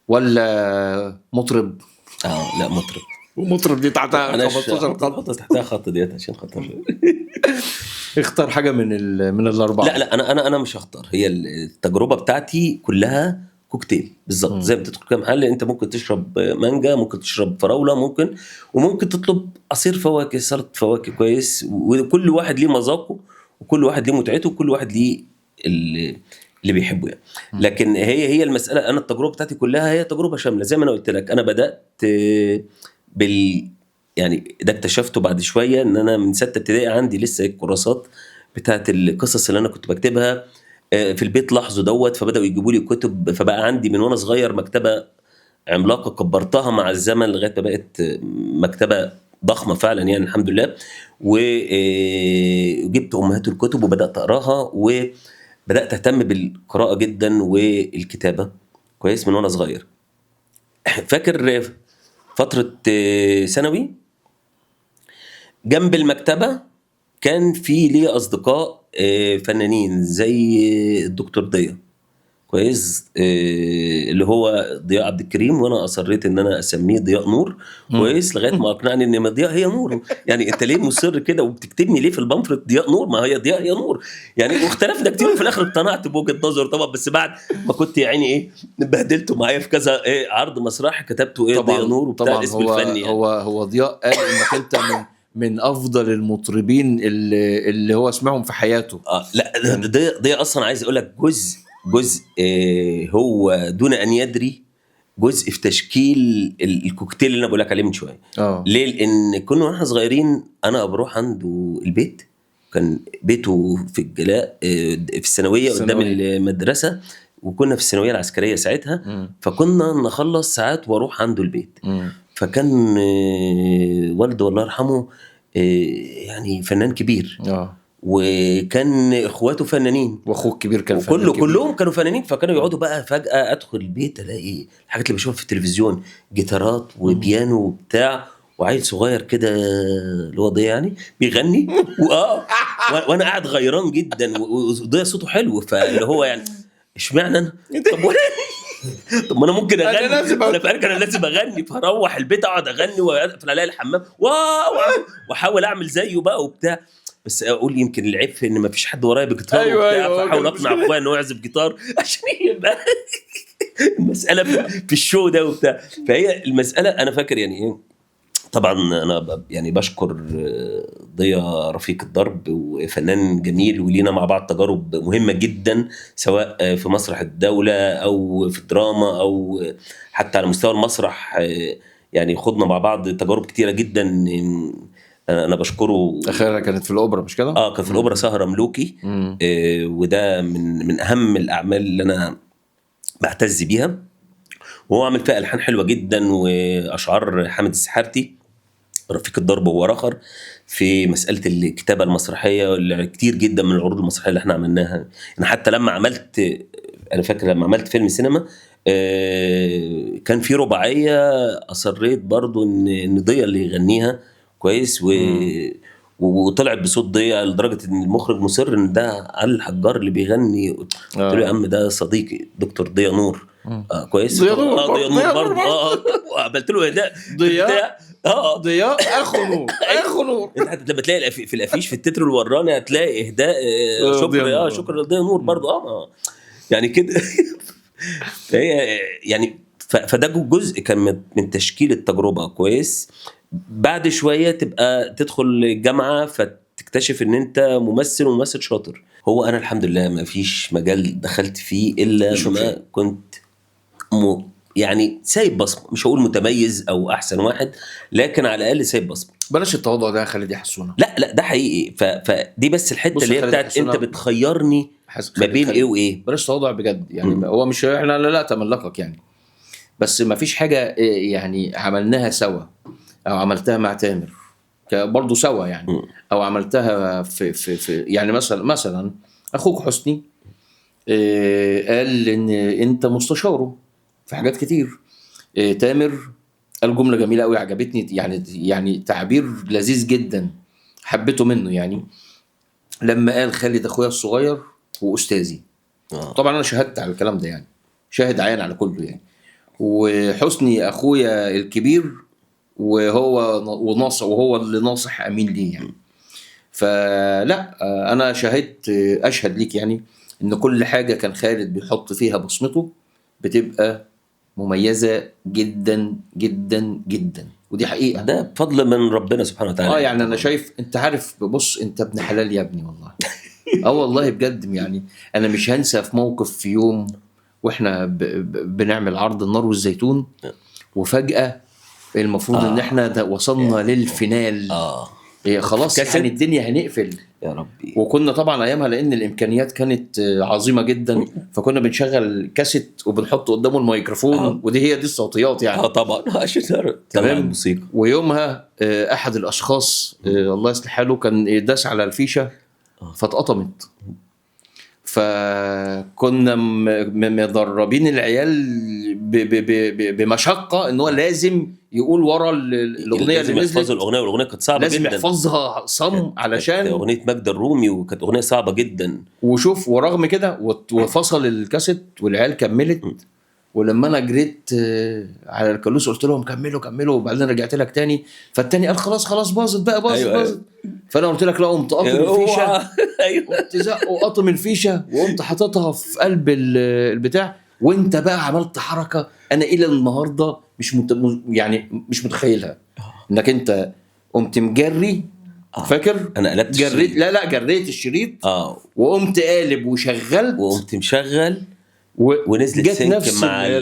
ولا مطرب؟ لا مطرب. ومطرب دي تحتها 15 خط تحتها خط ديت عشان خاطر اختار حاجه من الاربعه. لا انا مش هختار. هي التجربه بتاعتي كلها كوكتيل بالظبط زي ما تدخل كام محل. انت ممكن تشرب مانجا ممكن تشرب فراوله وممكن تطلب عصير فواكه سلطه فواكه كويس. وكل واحد ليه مذاقه وكل واحد ليه متعته وكل واحد ليه اللي بيحبه يعني. لكن هي المساله انا التجربه بتاعتي كلها هي تجربه شامله زي ما انا قلت لك. انا بدات يعني ده اكتشفته بعد شويه ان انا من 6 ابتدائي عندي لسه الكراسات بتاعت القصص اللي انا كنت بكتبها في البيت لاحظوا دوت. فبداوا يجيبوا لي كتب فبقى عندي من وانا صغير مكتبه عملاقه كبرتها مع الزمن لغايه ما بقت مكتبه ضخمه فعلا يعني الحمد لله. وجبت امهات الكتب وبدات اقراها، وبدات اهتم بالقراءه جدا والكتابه كويس من وانا صغير. فاكر فتره ثانوي جنب المكتبه كان في لي اصدقاء فنانين زي الدكتور ضياء كويس، اللي هو ضياء عبد الكريم، وانا اصريت ان انا اسميه ضياء نور كويس لغايه ما اقنعني ان ضياء هي نور. يعني انت ليه مصر كده وبتكتبني ليه في البامفلت ضياء نور؟ ما هي ضياء هي نور يعني. واختلفنا كتير وفي الاخر اقتنعت بوجهه نظر طبعا، بس بعد ما كنت يا عيني بهدلته معايا في كذا عرض مسرحي كتبته ضياء نور وبتاع طبعا الاسم هو الفني يعني. هو ضياء قال انك انت من افضل المطربين اللي هو سمعهم في حياته. لا ده اصلا عايز اقول لك جزء هو دون ان يدري جزء في تشكيل الكوكتيل اللي انا بقول لك عليه من شويه. ليه؟ لان كنا واحنا صغيرين انا بروح عنده البيت، كان بيته في الجلاء في الثانويه قدام المدرسه، وكنا في الثانويه العسكريه ساعتها. فكنا نخلص ساعات واروح عنده البيت. فكان والده الله يرحمه يعني فنان كبير، وكان اخواته فنانين، واخوه الكبير كان فنان كلهم كانوا فنانين. فكانوا يقعدوا بقى فجأة ادخل البيت الاقي الحاجات اللي بشوفها في التلفزيون، جيتارات وبيانو وبتاع، وعيل صغير كده اللي هو ضياء يعني بيغني وانا قاعد غيران جدا، وضياء صوته حلو، فاللي هو يعني اشمعنى انا؟ طب ما انا ممكن اغني، انا فاكر انا لازم اغني، فاروح البيت اقعد اغني واقفل الاقي الحمام واحاول اعمل زيه بقى وبتاع. بس اقول يمكن العيب في ان ما فيش حد ورايا بجيتار وبتاع، فاحاول اقنع اخويا انه يعزف جيتار عشان يبقى المساله في الشو ده وبتاع. فهي المساله انا فاكر يعني طبعا انا يعني بشكر ضياء رفيق الدرب وفنان جميل، ولينا مع بعض تجارب مهمه جدا سواء في مسرح الدوله او في الدراما او حتى على مستوى المسرح. يعني خدنا مع بعض تجارب كتيره جدا. انا بشكره. اخيرا كانت في الاوبرا مش كده؟ كان في الاوبرا سهره ملوكي. وده من اهم الاعمال اللي انا بعتز بيها، وهو عامل فيها الحان حلوه جدا واشعار حامد السحارتي رفيق الدرب هو رخر في مساله الكتابه المسرحيه اللي كتير جدا من العروض المسرحيه اللي احنا عملناها. انا حتى لما عملت، انا فاكر لما عملت فيلم سينما كان في رباعيه اصريت برضو ان ضياء اللي يغنيها كويس، وطلعت بصوت ضياء لدرجه ان المخرج مصر ان ده علي الحجار اللي بيغني. قلت له يا عم ده صديقي دكتور ضياء نور. كويس. ضياء نور برضه. وقابلت له ده ضياء اخو نور. انت لما تلاقي في الافيش في التتر الوراني هتلاقي اهداء شكر شكر لضياء نور برضه يعني كده. فهي يعني فده جزء كان من تشكيل التجربه كويس. بعد شويه تبقى تدخل الجامعه فتكتشف ان انت ممثل شاطر. هو انا الحمد لله ما فيش مجال دخلت فيه الا ما كنت يعني سايب بصمه، مش هقول متميز او احسن واحد، لكن على الاقل سايب بصمه. بلاش التواضع ده يا خالد يحسونا. لا ده حقيقي. فدي بس الحته اللي هي بتاعت انت بتخيرني ما بين ايه وايه. بلاش تواضع بجد يعني. هو مش احنا لا تملكك يعني، بس ما فيش حاجه يعني عملناها سوا او عملتها مع تامر برضو سوا يعني. او عملتها في يعني مثلا اخوك حسني قال ان انت مستشاره في حاجات كتير. تامر قال جمله جميله قوي عجبتني يعني تعبير لذيذ جدا حبيته منه يعني، لما قال خالد اخويا الصغير واستاذي. طبعا انا شهدت على الكلام ده يعني، شاهد عيان على كله يعني. وحسني اخويا الكبير وهو اللي ناصح امين ليه يعني. فلا انا اشهد ليك يعني ان كل حاجه كان خالد بيحط فيها بصمته بتبقى مميزه جدا جدا جدا، ودي حقيقه. ده بفضل من ربنا سبحانه وتعالى. يعني انا شايف انت عارف، بص انت ابن حلال يا ابني والله. والله بجد يعني. انا مش هنسى في موقف في يوم واحنا بنعمل عرض النار والزيتون، وفجاه المفروض ان احنا وصلنا للفينال خلاص كاسيت. يعني الدنيا هنقفل. يا ربي. وكنا طبعا ايامها لان الامكانيات كانت عظيمه جدا، فكنا بنشغل كاسيت وبنحط قدامه الميكروفون، ودي هي دي الصوتيات يعني. طبعا عشان تسمع تمام. الموسيقى. ويومها احد الاشخاص الله يصلح حاله كان داس على الفيشه فاتقطمت. فكنا مدربين العيال بمشقه ان هو لازم يقول ورا الاغنيه لازم اللي يحفظوا نزلت، الاغنيه، والاغنيه كانت صعبه لازم جدا. يحفظها صم كانت علشان. اغنيه ماجدة الرومي، وكانت اغنيه صعبه جدا. وشوف ورغم كده وفصل الكاسيت والعيال كملت. ولما انا جريت على الكالوس قلت لهم كملوا كملوا، وبعدين رجعت لك تاني، فالتاني قال خلاص باظت بقى، باظت. فانا قلت لك لا، قمت قاطم الفيشه. ايوه قمت زق وقاطم الفيشه وقمت حاططها في قلب البتاع. وانت بقى عملت حركه انا الى النهارده يعني مش متخيلها، انك انت قمت مجري. فاكر انا قلبت جريت الشريط. لا جريت الشريط وقمت قالب وشغلت وقمت مشغل ونزلت جت سنك نفس مع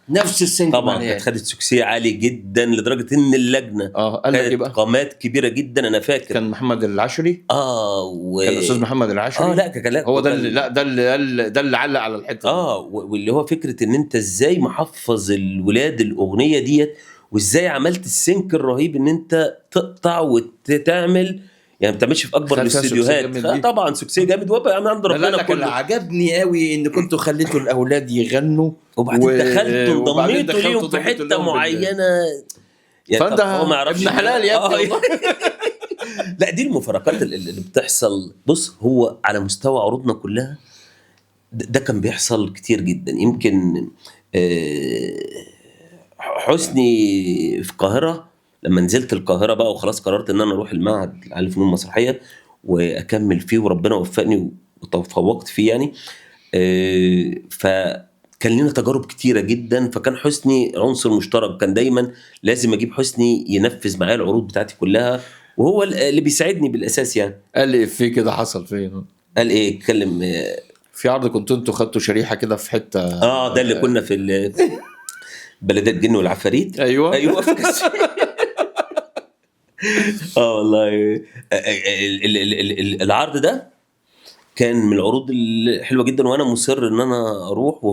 نفس السنك طبعا كانت خدت سكسيه عالي جدا لدرجه ان اللجنه قال لك ايه كانت بقى؟ قامات كبيره جدا. انا فاكر كان محمد العشري. كان الاستاذ محمد العشري. لا كان هو ده اللي ده اللي علق على الحته دي. واللي هو فكره ان انت ازاي محفظ الولاد الاغنيه ديت، وازاي عملت السنك الرهيب ان انت تقطع وتعمل، يعني ما بتعملش في اكبر الاستديوهات. طبعا سكسيه جامد وبقى من عند ربنا. لا كله عجبني قوي ان كنتوا خليتوا الاولاد يغنوا، وبعدين دخلتوا انضميتوا ليهم في حته معينه. يعني فانت ابن حلال يا ابني. لا دي المفارقات اللي بتحصل. بص، هو على مستوى عروضنا كلها ده كان بيحصل كتير جدا. يمكن حسني في القاهرة، لما نزلت القاهرة بقى وخلاص قررت ان انا اروح المعهد العالي للفنون المسرحية واكمل فيه، وربنا وفقني وتفوقت فيه يعني. فكان لنا تجارب كتيرة جدا، فكان حسني عنصر مشترك. كان دايما لازم اجيب حسني ينفذ معايا العروض بتاعتي كلها، وهو اللي بيساعدني بالاساس يعني. قال لي في كده حصل فين؟ قال ايه؟ اتكلم. في عرض كنتوا انتوا خدتوا شريحه كده في حته. ده اللي كنا في بلدية الجن والعفاريت. ايوه والله العرض ده كان من العروض الحلوه جدا، وانا مصر ان انا اروح.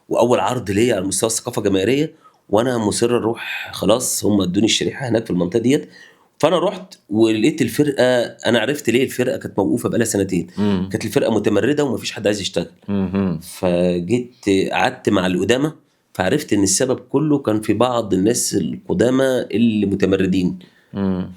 واول عرض ليا على مستوى الثقافه الجماهيريه، وانا مصر اروح. خلاص هم ادوني الشريحه هناك في المنطقه ديت. فانا رحت ولقيت الفرقه، انا عرفت ليه الفرقه كانت موقوفه بقالها سنتين. كانت الفرقه متمرده ومفيش حد عايز يشتغل. فجيت قعدت مع القدامى، فعرفت ان السبب كله كان في بعض الناس القدامى اللي متمردين.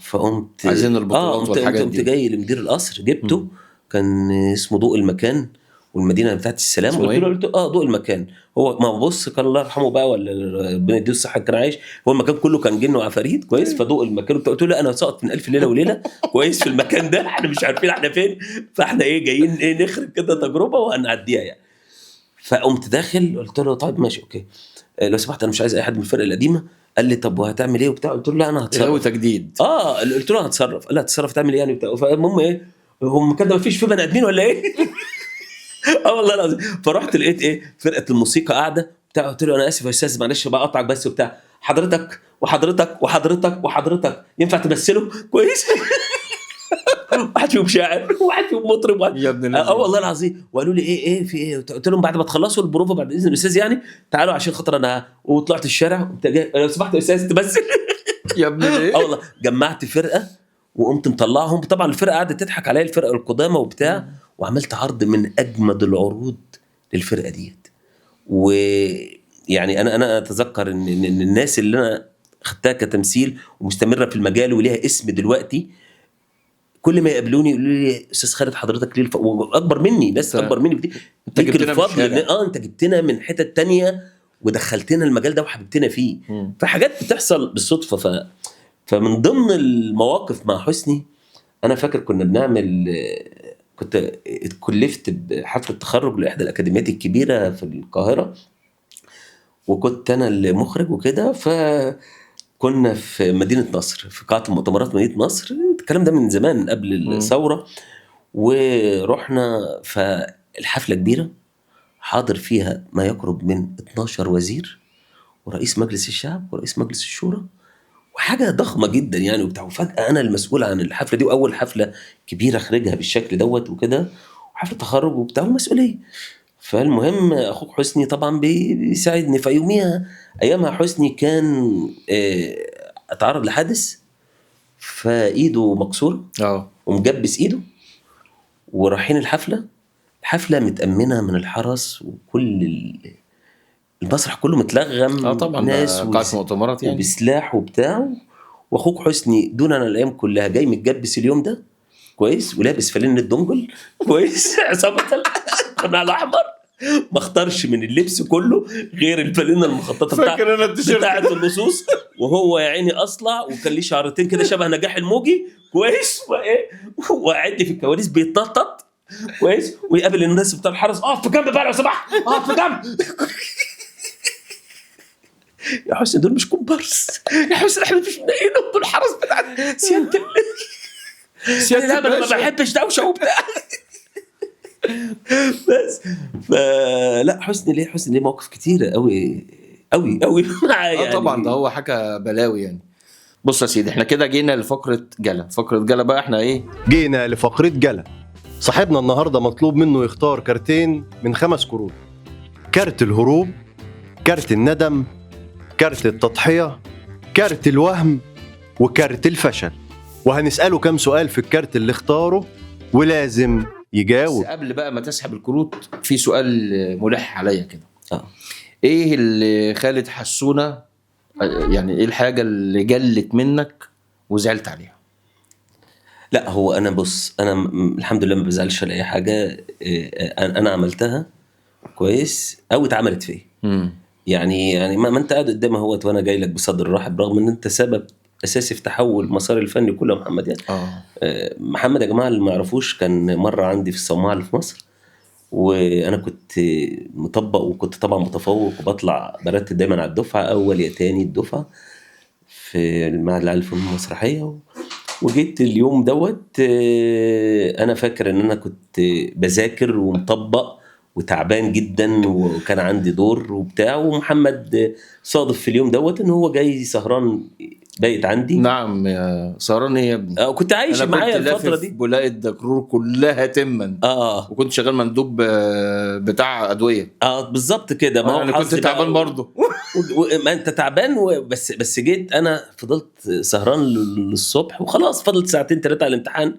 فقمت عايزين البطولات والحاجات دي. قمت جاي لمدير القصر، جبته. كان اسمه ضوء المكان والمدينه بتاعت السلام. قلت له ضوء المكان. هو ما بص، كان الله يرحمه بقى ولا ربنا يديه الصحه، كان عايش. هو المكان كله كان جن وعفاريت كويس. فضوء المكان قلت له لا، انا ساقط من الف ليله وليله كويس في المكان ده، احنا مش عارفين احنا فين، فاحنا جايين نخرج كده تجربه وهنعديها يعني. فقمت داخل قلت له طيب ماشي اوكي، لو سمحت انا مش عايز اي حد من الفرقه القديمه. قال لي طب وهتعمل ايه وبتاع؟ قلت له لا انا هتصرف. تجديد. قلت له هتصرف. قال لي هتصرف تعمل ايه يعني وبتاع؟ فالمهم ايه، هم كده مفيش في بني ادمين ولا ايه؟ والله العظيم. فرحت لقيت فرقه الموسيقى قاعده بتاع. قلت له انا اسف يا استاذ معلش بقى اقطعك بس وبتاع، حضرتك وحضرتك وحضرتك وحضرتك ينفع تمثلوا كويس؟ واحد فيهم شاعر وواحد فيهم مطرب يا ابن الله. والله العظيم. وقالوا لي ايه في ايه؟ قلت لهم بعد ما تخلصوا البروفه بعد اذن الاستاذ يعني تعالوا عشان خاطر انا. وطلعت الشارع قمت جاي لو سمحت يا استاذ تمثل يا ابن ايه. والله جمعت فرقه وقمت مطلعهم. طبعا الفرقه قعدت تضحك عليا، الفرقه القدامى وبتاع. وعملت عرض من اجمد العروض للفرقه ديت. ويعني انا اتذكر ان الناس اللي انا خدتها كتمثيل ومستمره في المجال وليها اسم دلوقتي، كل ما يقابلوني يقولوا لي استاذ خالد حضرتك ليه واكبر مني، ناس اكبر مني بكتير. انت جبتنا الفضل انت جبتنا من حتت تانية ودخلتنا المجال ده وحببتنا فيه. فحاجات بتحصل بالصدفه. فمن ضمن المواقف مع حسني، انا فاكر كنا بنعمل، كنت اتكلفت بحفله تخرج لاحدى الاكاديميات الكبيره في القاهره، وكنت انا المخرج وكده. كنا في مدينة نصر في قاعة المؤتمرات مدينة نصر. الكلام ده من زمان قبل الثورة. ورحنا فالحفلة كبيرة حاضر فيها ما يقرب من 12 وزير ورئيس مجلس الشعب ورئيس مجلس الشورى حاجه ضخمه جدا يعني وبتاع، وفجاه انا المسؤول عن الحفله دي، واول حفله كبيره اخرجها بالشكل دوت وكده، وحفله تخرج وبتاع ومسؤوليه. فالمهم اخوك حسني طبعا بيساعدني. فيوميها ايامها حسني كان اتعرض لحادث، فايده مكسوره ومجبس ايده، ورايحين الحفله متامنه من الحرس، وكل المسرح كله متلغم طبعا ناس قاعة مؤتمرات يعني وبسلاح وبتاع. واخوك حسني دون عن الايام كلها جاي متجبس اليوم ده كويس، ولابس فانلة دونجل كويس عصابه قناع الاحمر، ما اختارش من اللبس كله غير الفانلة المخططه فاكر انا التيشيرت بتاعت اللصوص، وهو يا عيني اصلع وكان ليه شعرتين كده شبه نجاح الموجي كويس، وايه وقاعد لي في الكواليس بيتنطط كويس، ويقابل الناس بتاع الحرس، اقف في جنب بقى لو سمحت، اقف في جنب. يا حسن دول مش كومبارس، يا حسن احنا مش منقينهم، دول الحرس بتاع سيادة لا ما بحبش دوشه وبتاع. بس فلا حسن ليه مواقف كتيره قوي قوي قوي معايا يعني. طبعا ده هو حكى بلاوي يعني. بص يا سيدي، احنا كده جينا لفقره جلا. فقره جلا بقى احنا ايه؟ جينا لفقره جلا. صاحبنا النهارده مطلوب منه يختار كارتين من 5 كروت: كارت الهروب، كارت الندم، كارت التضحيه، كارت الوهم، وكارت الفشل. وهنسأله كام سؤال في الكارت اللي اختاره ولازم يجاوب. بس قبل بقى ما تسحب الكروت في سؤال ملح عليا كده. ايه اللي خالد حسونة يعني ايه الحاجة اللي جلت منك وزعلت عليها؟ لا هو انا بص، انا الحمد لله ما بزعلش على اي حاجة انا عملتها كويس او اتعملت فيا. يعني ما انت قاعد قدامي اهوت وانا جاي لك بصدر رحب، رغم ان انت سبب اساسي في تحول مسار الفني كله يا محمد يعني. محمد يا جماعه اللي ما يعرفوش كان مره عندي في الصومعه اللي في مصر، وانا كنت مطبق وكنت طبعا متفوق وبطلع برتب دايما على الدفعه، اول يا تاني الدفعه في المعهد العالي للفنون المسرحيه. وجيت اليوم دوت انا فاكر ان انا كنت بذاكر ومطبق وتعبان جدا وكان عندي دور وبتاع، ومحمد صادف في اليوم دوت ان هو جاي سهران بايت عندي. نعم يا سهران يا ابني. كنت عايش معايا الفتره دي. بولايه دكرور كلها تما. وكنت شغال مندوب بتاع ادويه. بالظبط كده. ما انا كنت تعبان برضه. ما انت تعبان بس جيت انا فضلت سهران للصبح وخلاص، فضلت 2-3 على الامتحان.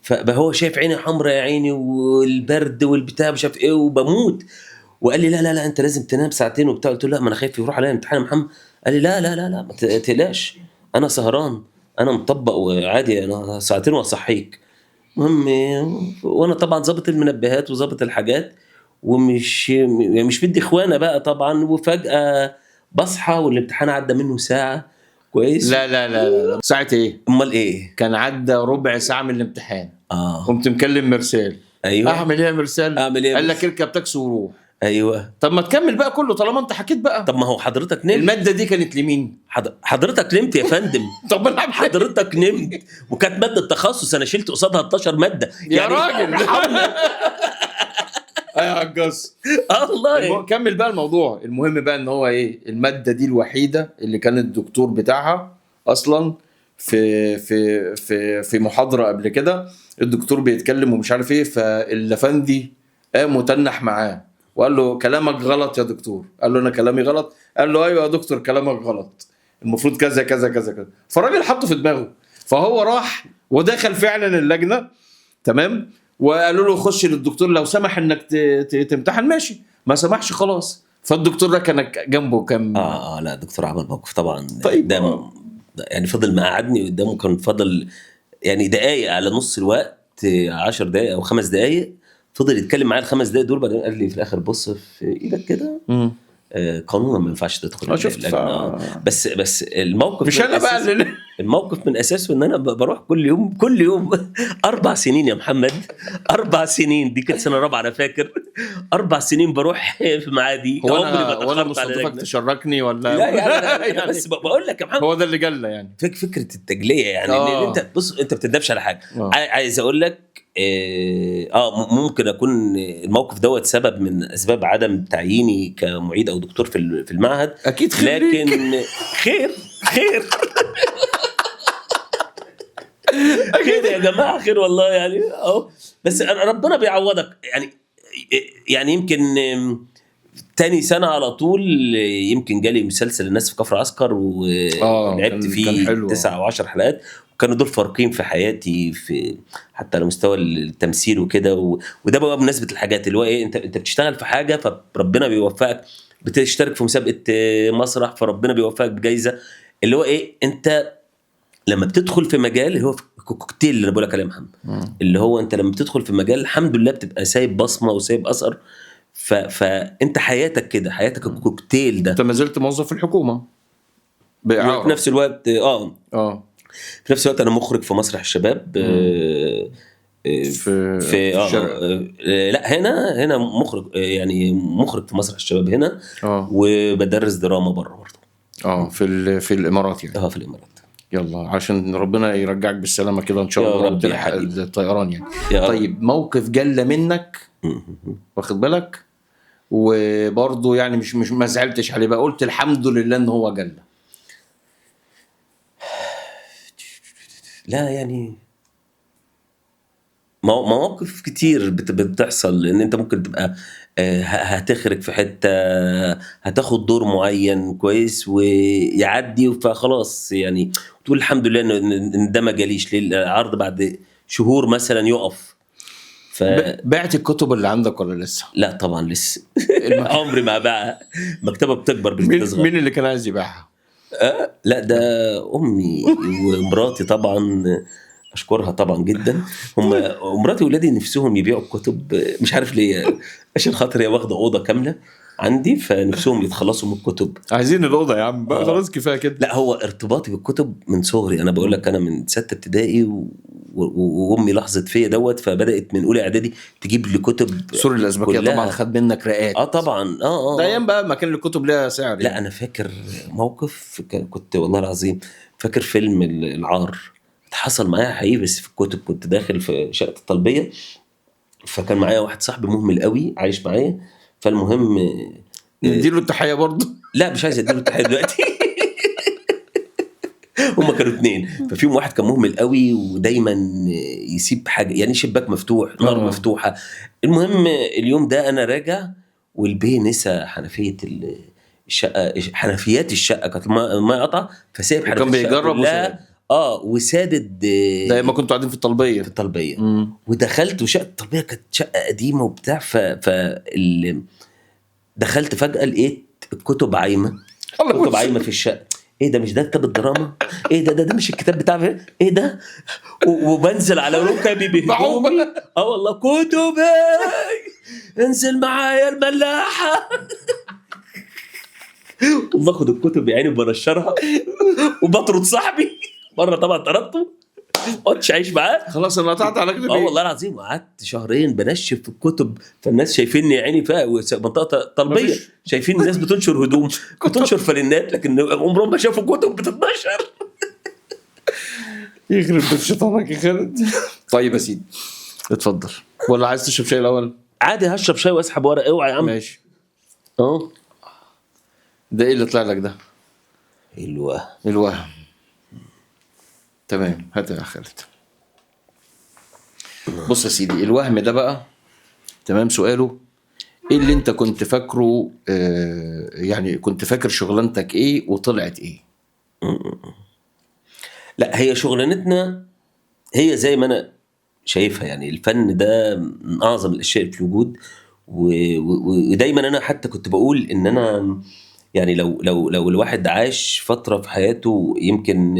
فهو شايف عيني حمرا يا عيني والبرد والبتاع مش عارف ايه وبموت، وقال لي لا انت لازم تنام 2 وبتاع. قلت له لا ما انا خايف يروح عليا الامتحان يا محمد. قال لي لا ما تقلقش، انا سهران، انا مطبق وعادي، انا 2 واصحيك. المهم وانا طبعا ظابط المنبهات وظابط الحاجات ومش بدي اخوانه بقى طبعا، وفجاه بصحى والامتحان عدى منه ساعه كويس. لا ساعه ايه؟ امال ايه؟ كان عدى ربع ساعه من الامتحان. قمت مكلم مرسال. ايوه اعمل ايه يا مرسال؟ قال لك اركب تاكسي وروح. ايوه. طب ما تكمل بقى كله طالما انت حكيت بقى. طب ما هو حضرتك نمت. الماده دي كانت لمين؟ حضرتك نمت يا فندم. طب حضرتك نمت، وكانت ماده تخصص انا شلت قصادها 12 ماده يا يعني راجل. يا عجاز الله. كمل بقى الموضوع. المهم بقى ان هو ايه، الماده دي الوحيده اللي كان الدكتور بتاعها اصلا في محاضره قبل كده الدكتور بيتكلم ومش عارف ايه، فاللفندي قام متنح معاه وقال له كلامك غلط يا دكتور. قال له انا كلامي غلط؟ قال له ايوه يا دكتور كلامك غلط، المفروض كذا كذا كذا كذا. فالراجل حطه في دماغه، فهو راح ودخل فعلا اللجنه تمام، وقالوا له خش للدكتور لو سمح انك تمتحن. ماشي، ما سمحش خلاص. فالدكتور ده كان جنبه كم لا الدكتور عمل موقف طبعا. طيب يعني فضل مقعدني قدامه، كان فضل يعني دقايق على نص الوقت، 10 دقايق او 5 دقايق، فضل يتكلم معايا ال5 دقايق دول. بعدين قال لي في الاخر بص في ايدك كده قانونا ما ينفعش تدخل. شفت بس الموقف مش انا بقى اللي الموقف من اساسه ان انا بروح كل يوم 4 سنين يا محمد، 4 سنين. دي كانت سنه رابعه انا فاكر. 4 سنين بروح في معادي. وانا مصادفك تشركني ولا لا يعني بس بقول لك يا محمد هو ده اللي جالنا يعني فكره التجليه يعني. ان انت بص انت بتندبش على حاجه. عايز اقول لك ممكن اكون الموقف دوت سبب من اسباب عدم تعييني كمعيد او دكتور في المعهد اكيد، لكن خير خير يا جماعه، خير والله يعني اهو. بس ربنا بيعوضك يعني يمكن تاني سنة على طول يمكن جالي مسلسل الناس في كفر عسكر ولعبت كان فيه حلو. 9 أو 10 حلقات، وكانوا دول فارقين في حياتي في حتى على مستوى التمثيل وكده وده بقى بمناسبة الحاجات اللي هو ايه، انت بتشتغل في حاجة فربنا بيوفقك، بتشترك في مسابقة مسرح فربنا بيوفقك بجايزة، اللي هو ايه، انت لما بتدخل في مجال اللي هو الكوكتيل اللي انا بقول لك عليه يا محمد، اللي هو انت لما بتدخل في مجال الحمد لله بتبقى سايب بصمة وسايب أثر، فانت حياتك كده، حياتك الكوكتيل ده. انت ما زلت موظف في الحكومه في بإعارة. نفس الوقت في نفس الوقت انا مخرج في مسرح الشباب في الشرق. لا هنا مخرج، يعني مخرج في مسرح الشباب هنا، وبدرس دراما بره برضه في الامارات يعني. في الامارات. يلا عشان ربنا يرجعك بالسلامه كده ان شاء الله، وتلحق الطيران يعني. طيب موقف جل منك واخد بالك، وبرضه يعني مش ما زعلتش عليه بقى، قلت الحمد لله ان هو جل؟ لا يعني مواقف كتير بتحصل، لان انت ممكن تبقى هتخرج في حتة، هتاخد دور معين كويس ويعدي فخلاص يعني تقول الحمد لله ان ده ما جاليش، ليه العرض بعد شهور مثلا يقف. بعت الكتب اللي عندك ولا لسه؟ لا طبعا لسه. عمري ما باعها، مكتبة بتكبر مش بتصغر. مين اللي كان عايز يبيعها؟ لا ده امي ومراتي طبعا، اشكرها طبعا جدا. هم مراتي واولادي نفسهم يبيعوا الكتب، مش عارف ليه، عشان خاطر هي واخده اوضه كامله عندي، فنفسهم يتخلصوا من الكتب. عايزين الاوضه يا عم بقى، خلاص كفايه كده. لا هو ارتباطي بالكتب من صغري، انا بقول لك انا من 6 ابتدائي وامي لاحظت فيا دوت، فبدات من اولى اعدادي تجيب لي كتب. سور الازبكيه طبعا خد منك رقات. طبعا ده ايام بقى ما كان الكتب ليها سعر. لا انا فاكر موقف كنت والله العظيم فاكر فيلم العار، حصل معايا حقيقي بس في الكتب. كنت داخل في شقة الطلبية، فكان معايا واحد صاحبي مهمل قوي عايش معايا، فالمهم نديله التحية برضه. لا مش عايز اديله التحية دلوقتي. هما كانوا 2، ففيهم واحد كان مهمل قوي ودايما يسيب حاجة، يعني شباك مفتوح، نار مفتوحة. المهم اليوم ده انا راجع والبيه نسى حنفية الشقة، حنفيات الشقة كانت الماء قطع، فسايب حنفية الشقة. كان بيجرب وسادد. ده ما كنتوا قاعدين في الطلبية. ودخلت، وشقة الطلبية كانت شقة قديمة وبتاع، دخلت فجأة لقيت الكتب عايمة، الكتب عايمة في الشقة. ايه ده؟ مش ده كتاب الدراما؟ ايه ده مش الكتاب بتاع ايه ده؟ وبنزل على ركبي بهدومي، والله كتب، انزل معايا الملاحة. وباخد الكتب يعني وبنشرها وبطرد صاحبي مرة، طبعا طردته قعدتش عايش معاه، خلاص انا قطعت على كده. والله العظيم قعدت شهرين بنشف في الكتب، فالناس شايفيني عيني فيها، منطقه طلبيه شايفين الناس بتنشر هدوم بتنشر فلنات، لكن عمرهم ما شافوا كتب بتتنشر. يخرب بيت شيطانك يا خالد. طيب يا سيدي اتفضل، ولا عايز تشرب شاي الاول؟ عادي هشرب شاي واسحب ورق. اوعى يا عم. ماشي. ده ايه اللي طلع لك ده؟ الوهم. تمام، هات يا خالد. بص يا سيدي، الوهم ده بقى تمام، سؤاله ايه اللي انت كنت فاكره؟ يعني كنت فاكر شغلانتك ايه وطلعت ايه؟ لا هي شغلانتنا هي زي ما انا شايفها، يعني الفن ده من اعظم الاشياء في الوجود، ودايما انا حتى كنت بقول ان انا يعني لو الواحد عاش فترة في حياته، يمكن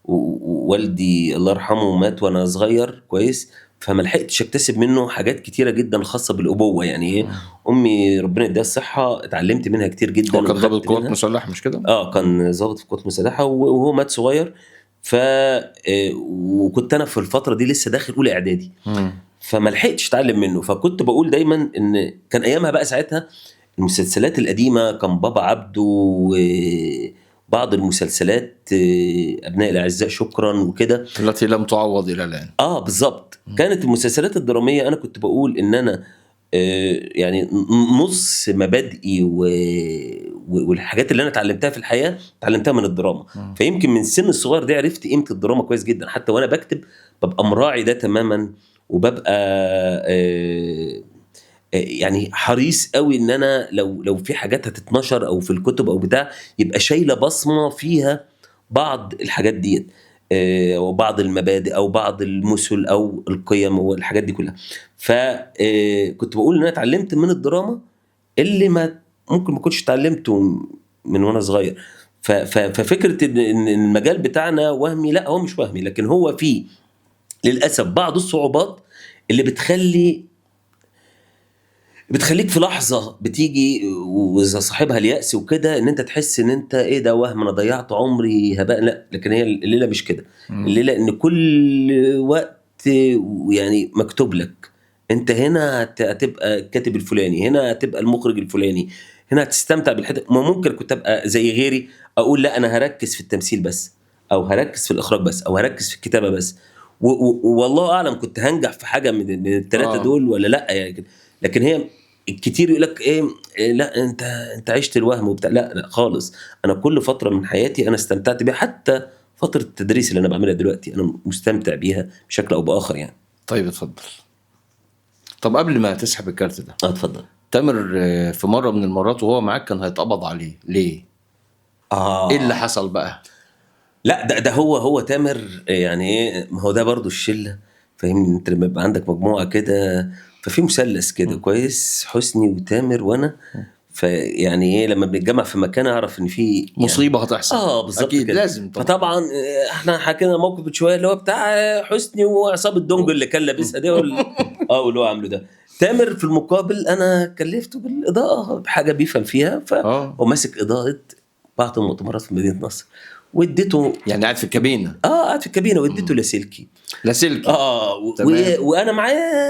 والدي الله يرحمه مات وانا صغير كويس، فما لحقتش اكتسب منه حاجات كتيره جدا خاصه بالابوه. يعني ايه، امي ربنا يديها الصحه اتعلمت منها كتير جدا. هو كان ضابط قوات مسلحه مش كده؟ كان ضابط في قوات مسلحه وهو مات صغير. وكنت انا في الفتره دي لسه داخل اولى اعدادي، فما لحقتش اتعلم منه. فكنت بقول دايما ان كان ايامها بقى ساعتها المسلسلات القديمه، كان بابا عبده وبعض المسلسلات ابناء الاعزاء شكرا وكده، التي لم تعوض الى الان. بالظبط. كانت المسلسلات الدراميه انا كنت بقول ان انا يعني نص مبادئي والحاجات اللي انا اتعلمتها في الحياه اتعلمتها من الدراما. فيمكن من السن الصغير ده عرفت قيمه الدراما كويس جدا، حتى وانا بكتب ببقى مراعي ده تماما، وببقى يعني حريص قوي ان انا لو في حاجات هتتنشر او في الكتب او بتاع يبقى شايله بصمه فيها بعض الحاجات دي، وبعض المبادئ او بعض المثل او القيم والحاجات دي كلها. فكنت بقول ان انا اتعلمت من الدراما اللي ممكن ما كنتش اتعلمته من وانا صغير. ففكره ان المجال بتاعنا وهمي، لا هو مش وهمي، لكن هو فيه للاسف بعض الصعوبات اللي بتخليك في لحظة بتيجي وإذا صاحبها اليأس وكده إن أنت تحس إن أنت إيه ده وهم، أنا ضيعت عمري هباء. لا، لكن هي الليلة مش كده. الليلة إن كل وقت يعني مكتوب لك أنت هنا هتبقى الكاتب الفلاني، هنا هتبقى المخرج الفلاني، هنا هتستمتع بالحته. ما ممكن كنت أبقى زي غيري أقول لا أنا هركز في التمثيل بس، أو هركز في الإخراج بس، أو هركز في الكتابة بس، والله أعلم كنت هنجح في حاجة من الثلاثة دول ولا لا يعني. لكن هي الكتير يقول لك ايه لا انت عشت الوهم وبتاع. لا خالص، انا كل فتره من حياتي انا استمتعت بيها، حتى فتره التدريس اللي انا بعملها دلوقتي انا مستمتع بيها بشكل او باخر يعني. طيب اتفضل. طب قبل ما تسحب الكارت ده، اتفضل. تامر في مره من المرات وهو معاك كان هيتقبض عليه ليه؟ ايه اللي حصل بقى؟ لا ده هو تامر يعني ايه، ما هو ده برضو الشله، فاهمني؟ انت لما يبقى عندك مجموعه كده ففي مثلث كده كويس، حسني وتامر وانا، فيعني ايه لما بنتجمع في مكان اعرف ان في يعني مصيبه هتحصل. بالظبط اكيد كده. لازم طبعا. فطبعا احنا حكينا موقف من شويه اللي هو بتاع حسني وعصابه الدونج اللي كان لابسها دي واللي هو عامله ده. تامر في المقابل انا كلفته بالاضاءه بحاجه بيفهم فيها، فهو ماسك اضاءه بعض المؤتمرات في مدينه نصر، واديته يعني قاعد في الكابينه. قاعد في الكابينه، واديته لاسلكي. وانا معايا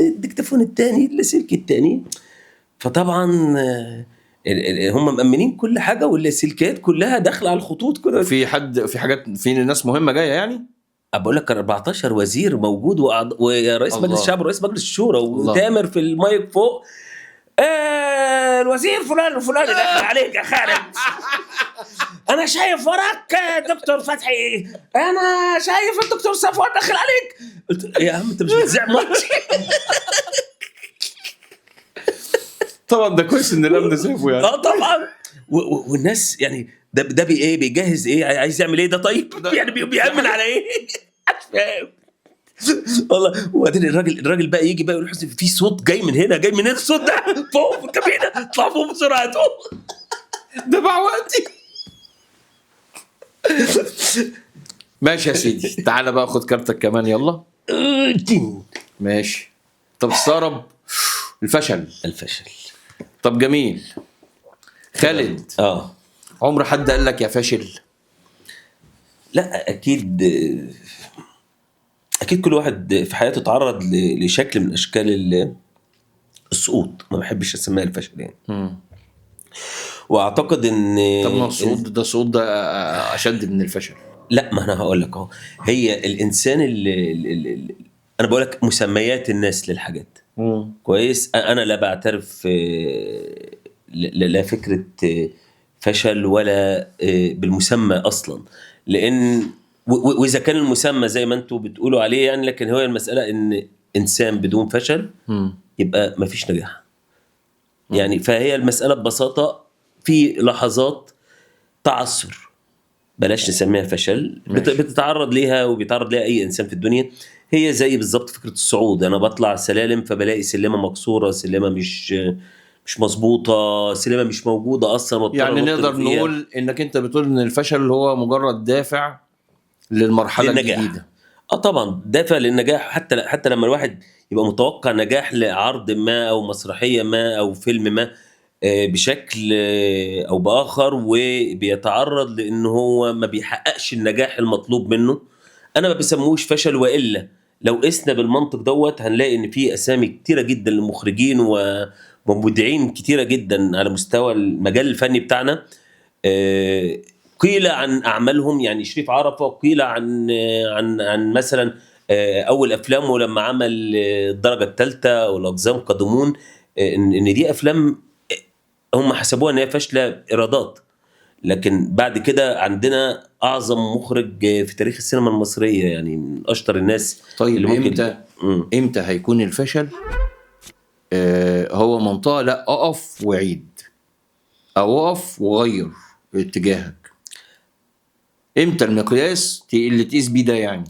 الديكتافون الثاني اللاسلكي الثاني. فطبعا هم مأمنين كل حاجه، واللاسلكيات كلها داخله على الخطوط كده. في حاجات في ناس مهمه جايه يعني. بقول لك 14 وزير موجود ورئيس مجلس الشعب ورئيس مجلس الشورى، وتامر في المايك فوق الوزير فلان وفلان داخل عليك يا خالد. انا شايف وراك دكتور فتحي، انا شايف الدكتور صفوان داخل عليك. قلت يا عم انت مش بتذيع ماتش؟ طبعا ده كويس ان الامن سيبه يعني. طبعا. والناس يعني ده بيجهز ايه، عايز يعمل ايه ده؟ طيب يعني بيأمن على ايه؟ فاهم والله. وبعدين الراجل بقى يجي بقى يقول حسني في صوت جاي من هنا، جاي من الصوت ده فوق في الكابينه، اطلع فوق بسرعه ده بقى وقتي. ماشي يا سيدي، تعالى بقى خد كارتك كمان يلا. ماشي. طب استغرب الفشل. طب جميل. خالد، عمر حد قال لك يا فاشل؟ لا اكيد كل واحد في حياته تعرض لشكل من اشكال السقوط، ما بحبش اسميها الفشل يعني. واعتقد ان طب السقوط ده اشد من الفشل. لا، ما انا هقول لك اهو. هي الانسان اللي انا بقول لك مسميات الناس للحاجات كويس. انا لا بعترف لا فكره فشل ولا بالمسمى اصلا، لان واذا كان المسمى زي ما انتوا بتقولوا عليه يعني، لكن هو المساله ان انسان بدون فشل يبقى ما فيش نجاح يعني. فهي المساله ببساطه في لحظات تعثر، بلاش نسميها فشل، بتتعرض ليها وبيتعرض ليها اي انسان في الدنيا. هي زي بالظبط فكره الصعود، انا بطلع سلالم فبلاقي سلمه مكسوره، سلمه مش مظبوطه، سلمه مش موجوده اصلا. يعني نقدر نقول انك انت بتقول ان الفشل هو مجرد دافع للمرحله الجديده. طبعا دافع للنجاح. حتى لما الواحد يبقى متوقع نجاح لعرض ما او مسرحيه ما او فيلم ما بشكل او باخر، وبيتعرض لانه هو ما بيحققش النجاح المطلوب منه، انا ما بسموش فشل. والا لو قسنا بالمنطق دوت هنلاقي ان في اسامي كتيره جدا للمخرجين ومبدعين كتيره جدا على مستوى المجال الفني بتاعنا قيل عن اعمالهم. يعني شريف عرفة قيل عن مثلا اول افلامه لما عمل الدرجه الثالثه والاقزام قادمون، ان دي افلام هم حسبوها ان هي فاشله ايرادات، لكن بعد كده عندنا اعظم مخرج في تاريخ السينما المصريه، يعني من اشطر الناس. طيب اللي ممكن امتى هيكون الفشل هو منطقة لا اقف وعيد او اقف وغير اتجاهك؟ امتى المقياس اللي تقيس بيه ده يعني؟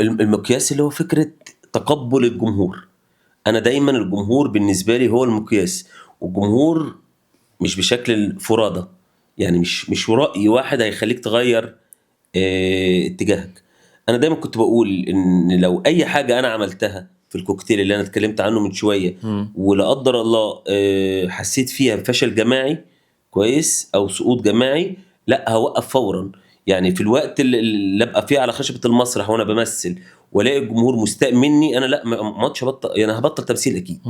المقياس اللي هو فكره تقبل الجمهور. انا دايما الجمهور بالنسبه لي هو المقياس، والجمهور مش بشكل فرادى، يعني مش رأي واحد هيخليك تغير اتجاهك. انا دايما كنت بقول ان لو اي حاجه انا عملتها في الكوكتيل اللي انا اتكلمت عنه من شويه ولا قدر الله حسيت فيها بفشل جماعي كويس او سقوط جماعي، لا هوقف فورا. يعني في الوقت اللي ابقى فيه على خشبه المسرح وانا بمثل والاقي الجمهور مستاء مني، انا لا ما عادش هبطل، يعني هبطل تمثيل اكيد.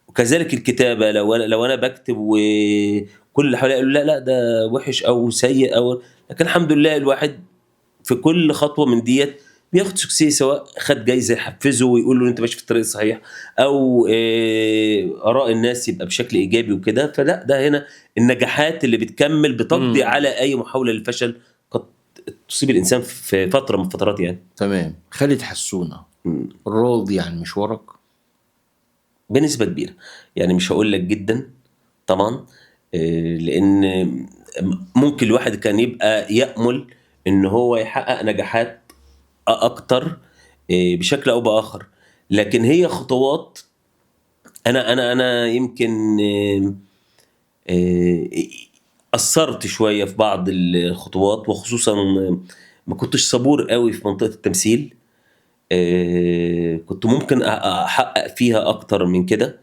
وكذلك الكتابه، لو انا بكتب وكل اللي حواليا يقولوا لا ده وحش او سيء او، لكن الحمد لله الواحد في كل خطوه من ديت بياخد سكسي، سواء خد جايزه يحفزه ويقول له انت ماشي في الطريق الصحيح، او اراء الناس يبقى بشكل ايجابي وكده. فلا ده هنا النجاحات اللي بتكمل بتقضي على اي محاوله للفشل قد تصيب الانسان في فتره من فترات يعني. تمام. خالد حسونة راضي عن مشوارك؟ بنسبه كبيره، يعني مش هقول لك جدا طبعا، لان ممكن الواحد كان يبقى يأمل ان هو يحقق نجاحات اكتر بشكل او باخر، لكن هي خطوات. انا يمكن قصرت شويه في بعض الخطوات، وخصوصا ما كنتش صبور قوي في منطقه التمثيل. كنت ممكن احقق فيها اكتر من كده.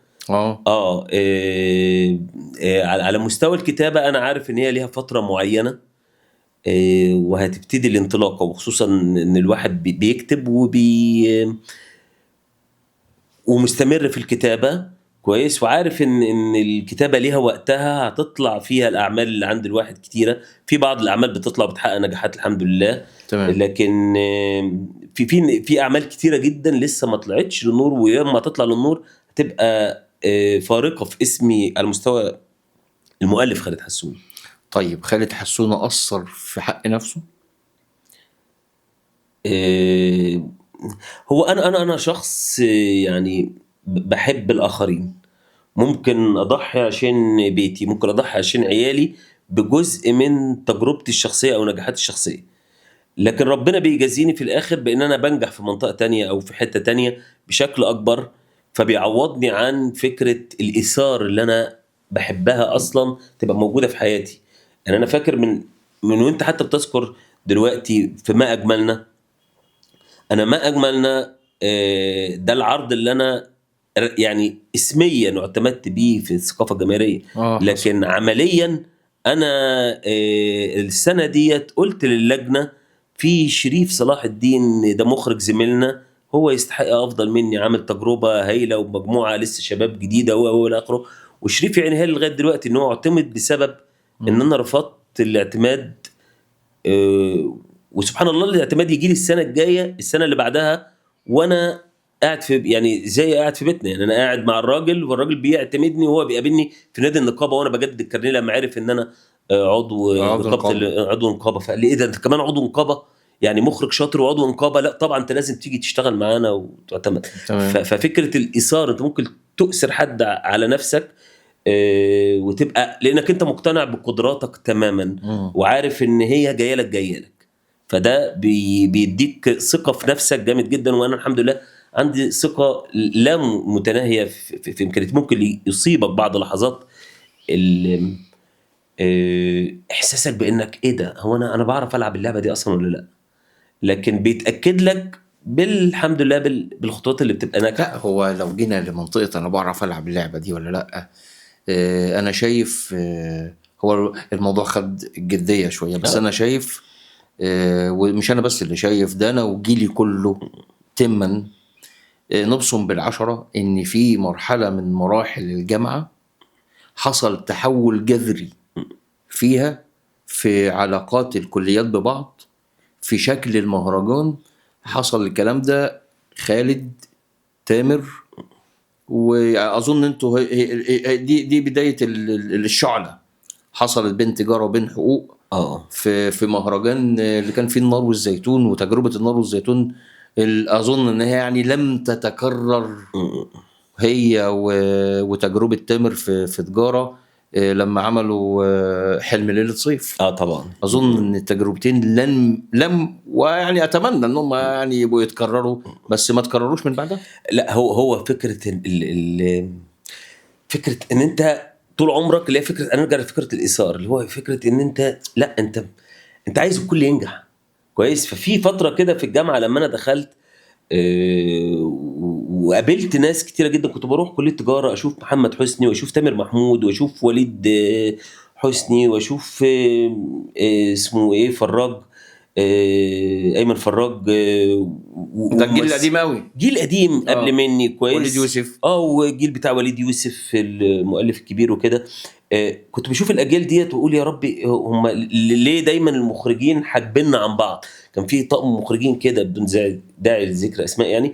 على مستوى الكتابه انا عارف ان هي ليها فتره معينه وهتبتدي الانطلاقه، وخصوصا ان الواحد بيكتب ومستمر في الكتابه كويس، وعارف ان الكتابه ليها وقتها هتطلع فيها الاعمال اللي عند الواحد كتيره. في بعض الاعمال بتطلع بتحقق نجاحات الحمد لله. تمام. لكن في اعمال كتيره جدا لسه ما طلعتش للنور، ولما تطلع للنور هتبقى فارقه في اسمي على مستوى المؤلف خالد حسوني. طيب خالد حسونة أثر في حق نفسه؟ هو انا شخص يعني بحب الاخرين، ممكن اضحي عشان بيتي، ممكن اضحي عشان عيالي بجزء من تجربتي الشخصيه او نجاحاتي الشخصيه، لكن ربنا بيجازيني في الاخر بان انا بنجح في منطقه تانية او في حته تانية بشكل اكبر، فبيعوضني عن فكره الايثار اللي انا بحبها اصلا تبقى موجوده في حياتي. يعني انا فاكر من وانت حتى بتذكر دلوقتي في ما اجملنا، انا ما اجملنا ده العرض اللي انا يعني اسميا اعتمدت بيه في الثقافه الجماهيريه، لكن عمليا انا السنه ديت قلت للجنه في شريف صلاح الدين، ده مخرج زميلنا هو يستحق افضل مني، عامل تجربه هايله ومجموعه لسه شباب جديده والى اخره، وشريف يعني هي لغايه دلوقتي ان هو اعتمد بسبب ان انا رفضت الاعتماد. وسبحان الله الاعتماد يجي لي السنه الجايه السنه اللي بعدها وانا قاعد في، يعني زي قاعد في بيتنا، يعني انا قاعد مع الراجل والراجل بيعتمدني وهو بيقابلني في نادي النقابه وانا بجدد الكارنيه لما عرف ان انا عضو نقابه. عضو نقابه، فقال لي ايه ده انت كمان عضو نقابه؟ يعني مخرج شاطر وعضو نقابه؟ لا طبعا انت لازم تيجي تشتغل معانا وتعتمد. ففكره الايثار، انت ممكن تؤثر حد على نفسك وتبقى لانك انت مقتنع بقدراتك تماما وعارف ان هي جايه لك، فده بيديك ثقه في نفسك جامد جدا. وانا الحمد لله عندي ثقه لا متناهيه في امكانياتي. ممكن يصيبك بعض لحظات احساسك بانك ايه ده، هو انا بعرف العب اللعبه دي اصلا ولا لا، لكن بيتاكد لك بالحمد لله بالخطوات اللي بتبقى ناجحه. لا هو لو جينا لمنطقه انا بعرف العب اللعبه دي ولا لا، انا شايف هو الموضوع خد جديه شويه، بس انا شايف ومش انا بس اللي شايف ده، انا وجيلي كله تما نبصم بالعشرة ان في مرحله من مراحل الجامعه حصل تحول جذري فيها في علاقات الكليات ببعض، في شكل المهرجان حصل الكلام ده. خالد، تامر، واظن انتوا دي بدايه الشعله حصلت بين تجاره وبين حقوق في مهرجان اللي كان فيه النار والزيتون، وتجربه النار والزيتون اظن ان هي يعني لم تتكرر هي وتجربه تامر في تجاره لما عملوا حلم ليله صيف. طبعا اظن ان التجربتين لم ويعني اتمنى ان هم يعني يبقوا يتكرروا، بس ما تكرروش من بعدها. لا هو فكره فكره ان انت طول عمرك اللي هي فكره، انا ارجع لفكره الايثار اللي هو فكره ان انت لا انت عايز الكل ينجح كويس. ففي فتره كده في الجامعه لما انا دخلت وقابلت ناس كتيره جدا، كنت بروح كليه تجاره اشوف محمد حسني واشوف تامر محمود واشوف وليد حسني واشوف اسمه ايه فراج، ايمن فراج، ده الجيل القديم قوي، جيل قديم قبل مني كويس، وليد يوسف والجيل بتاع وليد يوسف المؤلف الكبير وكده. كنت بشوف الاجيال ديت واقول يا ربي هم ليه دايما المخرجين حاجبنا عن بعض. كان في طقم مخرجين كده بدون داعي لذكر اسماء يعني،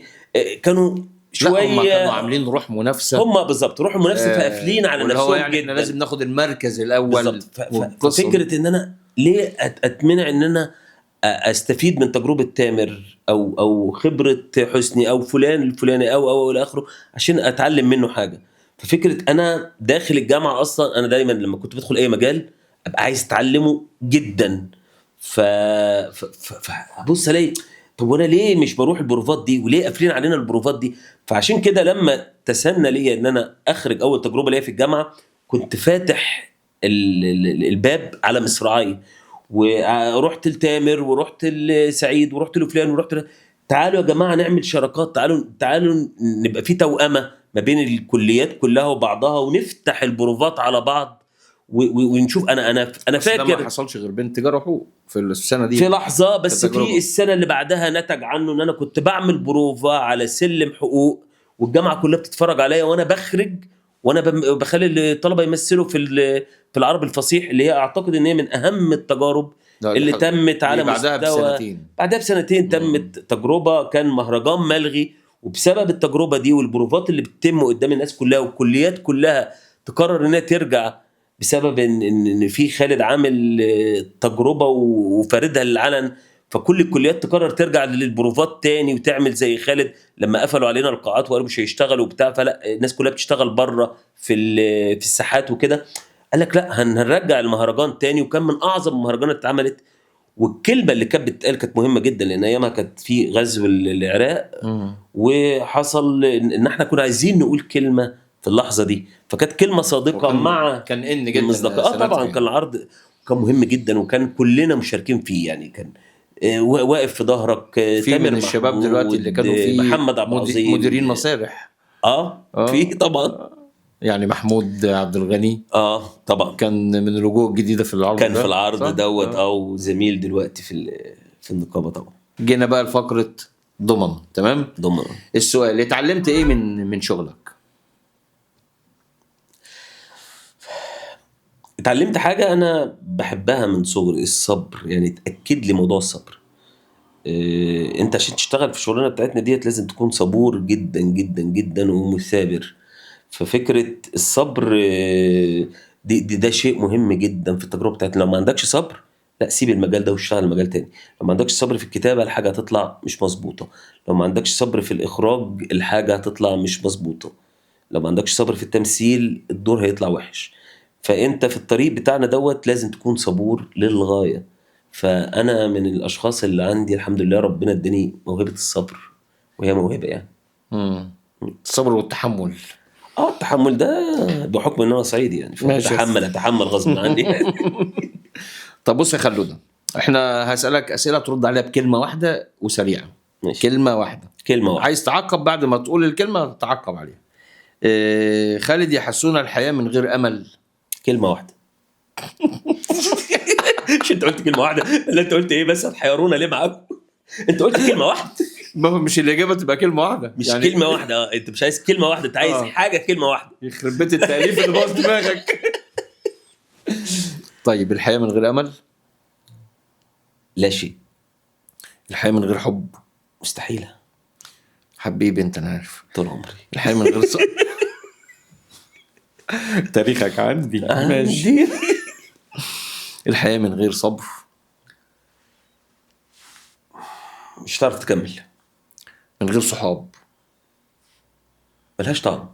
كانوا شويه هم كانوا عاملين روح منافسه، هم بالظبط روح منافسه، فقافلين على نفسهم يعني جدا. احنا لازم ناخد المركز الاول. ففكره ان انا ليه اتمنع ان انا استفيد من تجربه تامر او خبره حسني او فلان الفلاني او الى اخره عشان اتعلم منه حاجه. ففكره انا داخل الجامعه اصلا انا دايما لما كنت بدخل اي مجال ابقى عايز اتعلمه جدا. فبص الاقي طب وانا ليه مش بروح البروفات دي وليه قافلين علينا البروفات دي؟ فعشان كده لما تسنى لي ان انا اخرج اول تجربه ليا في الجامعه كنت فاتح الباب على مصراعي، ورحت لتامر ورحت لسعيد ورحت لفلان ورحت تعالوا يا جماعه نعمل شراكات، تعالوا نبقى في توأمه ما بين الكليات كلها وبعضها ونفتح البروفات على بعض ونشوف. انا فاكر ما حصلش غير بين تجاره وحقوق في السنه دي في لحظه، بس في السنه اللي بعدها نتج عنه ان انا كنت بعمل بروفا على سلم حقوق والجامعه كلها بتتفرج عليا وانا بخرج وانا بخلي الطلبه يمثلوا في العربي الفصيح، اللي هي اعتقد ان هي من اهم التجارب اللي تمت على مستوى. بعدها بسنتين تمت تجربه كان مهرجان ملغي، وبسبب التجربه دي والبروفات اللي بتتم قدام الناس كلها والكليات كلها تقرر انها ترجع بسبب ان في خالد عامل تجربه وفاردها للعلن، فكل الكليات تقرر ترجع للبروفات تاني وتعمل زي خالد لما قفلوا علينا القاعات وقالوا مش هيشتغلوا وبتاع، فلا الناس كلها بتشتغل بره في الساحات وكده. قال لك لا هنرجع المهرجان تاني، وكان من اعظم المهرجانات اتعملت. والكلمه اللي كانت بتتقال كانت مهمه جدا لان ايامها كانت في غزو العراق وحصل ان احنا كنا عايزين نقول كلمه في اللحظه دي، فكانت كلمه صادقه مع كان ان جدا طبعا كان العرض كان مهم جدا وكان كلنا مشاركين فيه يعني. كان واقف في ظهرك في من الشباب دلوقتي اللي كانوا فيه محمد عبد العظيم مديرين مسارح في طبعا يعني محمود عبد الغني طبعا كان من الوجوه الجديده في العرض كان في العرض دوت او زميل دلوقتي في النقابه طبعا. جينا بقى لفقره ضمن. تمام ضمن. السؤال اتعلمت ايه من شغلك؟ اتعلمت حاجه انا بحبها من صغري، الصبر. يعني اتاكد لي موضوع الصبر. انت عشان تشتغل في الشغلانه بتاعتنا ديت لازم تكون صبور جدا جدا جدا ومثابر. ففكره الصبر ده شيء مهم جدا في التجربه بتاعتنا. لو ما عندكش صبر لا سيب المجال ده واشتغل مجال تاني. لو ما عندكش صبر في الكتابه الحاجه هتطلع مش مظبوطه. لو ما عندكش صبر في الاخراج الحاجه هتطلع مش مظبوطه. لو ما عندكش صبر في التمثيل الدور هيطلع وحش. فانت في الطريق بتاعنا دوت لازم تكون صبور للغايه. فانا من الاشخاص اللي عندي الحمد لله ربنا اداني موهبه الصبر، وهي موهبه يعني. الصبر والتحمل. التحمل ده بحكم ان انا صعيدي يعني اتحمل غصب عني. طب بص يا خلودة، احنا هسألك اسئله ترد عليها بكلمه واحده وسريعه. ماشي. كلمه واحده. عايز تعقب بعد ما تقول الكلمه تعقب عليها. خالد يحسون الحياه من غير امل. كلمه واحده. مش انت قلت كلمه واحده؟ لا انت قلت ايه بس هتحيرونا ليه معاكم؟ انت قلت كلمه واحده. مش الاجابه تبقى كلمه واحده مش يعني كلمه واحده. انت مش عايز كلمه واحده، انت عايز حاجه كلمه واحده. يخرب بيت التاليف اللي باظ دماغك. طيب الحياه من غير امل لا شيء. الحياه من غير حب مستحيله. حبيبي انت، انا عارف طول عمري. الحياه من غير صبر. تاريخك عندي ماشي. الحياه من غير صبر مش هتعرف تكمل، من غير صحاب ملهاش طعم،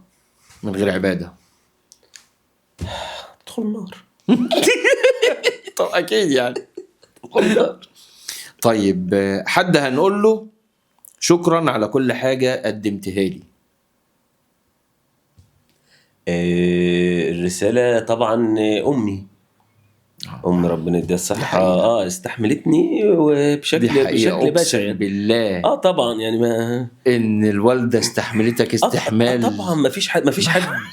من غير عباده. تدخل النار. طب اكيد يعني. طيب حد هنقول له شكرا على كل حاجه قدمتها لي؟ الرسالة طبعا أمي. أمي ربنا يديها الصحة، حقيقة. استحملتني دي وبشكل حقيقه بشكل بشع اقسم يعني. بالله طبعا يعني ما ان الوالده استحملتك استحمال. طبعا ما فيش حد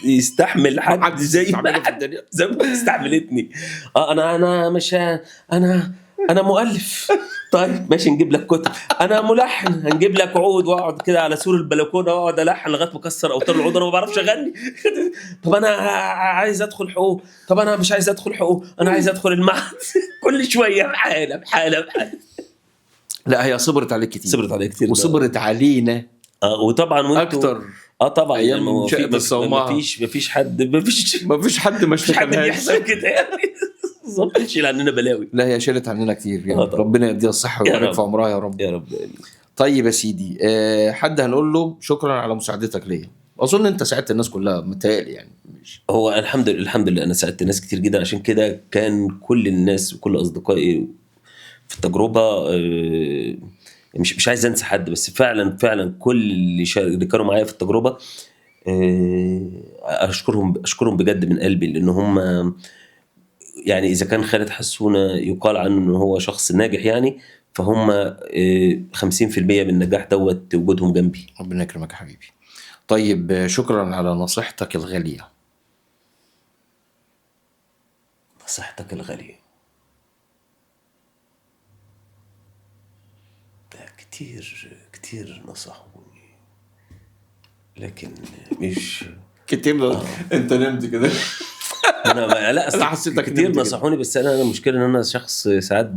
يستحمل حد زي يستحمله ما في الدنيا. زي ما استحملتني. انا مش انا مؤلف. طيب ماشي، نجيب لك كتب. انا ملحن، هنجيب لك عود واقعد كده على سور البلكونه واقعد الحن لغايه ما اكسر اوتار العود، انا ما بعرفش اغني. طب انا عايز ادخل حقوق، طب انا مش عايز ادخل حقوق، انا عايز ادخل المعهد. كل شويه بحاله. لا هي صبرت عليك كتير، صبرت عليا كتير وصبرت علينا وطبعا وانتوا اكتر. طبعا أيام يعني ما هو شقة الصومعة. مفيش حد ما ما فيش حد ما اشتغلهاش. يحصل كده يعني. بالظبط، يشيل عننا بلاوي. لا هي شالت عننا كتير يعني. طبعا. ربنا يديها الصحه يا ويبارك رب. في عمرها يا رب. يا رب. طيب يا سيدي حد هنقول له شكرا على مساعدتك ليا؟ اظن انت ساعدت الناس كلها متهيألي يعني. مش هو الحمد لله انا ساعدت ناس كتير جدا، عشان كده كان كل الناس وكل اصدقائي في التجربه مش عايز انسى حد، بس فعلا كل اللي كانوا معايا في التجربه اشكرهم بجد من قلبي، لان هم يعني اذا كان خالد حسونه يقال عنه ان هو شخص ناجح يعني، فهم 50% من النجاح دوت وجودهم جنبي. ربنا يكرمك يا حبيبي. طيب شكرا على نصيحتك الغاليه. نصيحتك الغاليه ده كتير نصحوني، لكن مش كتير. انت نمت كده. انا لا أنا حسيتك كتير نمت كده. نصحوني، بس انا المشكله ان انا شخص ساعات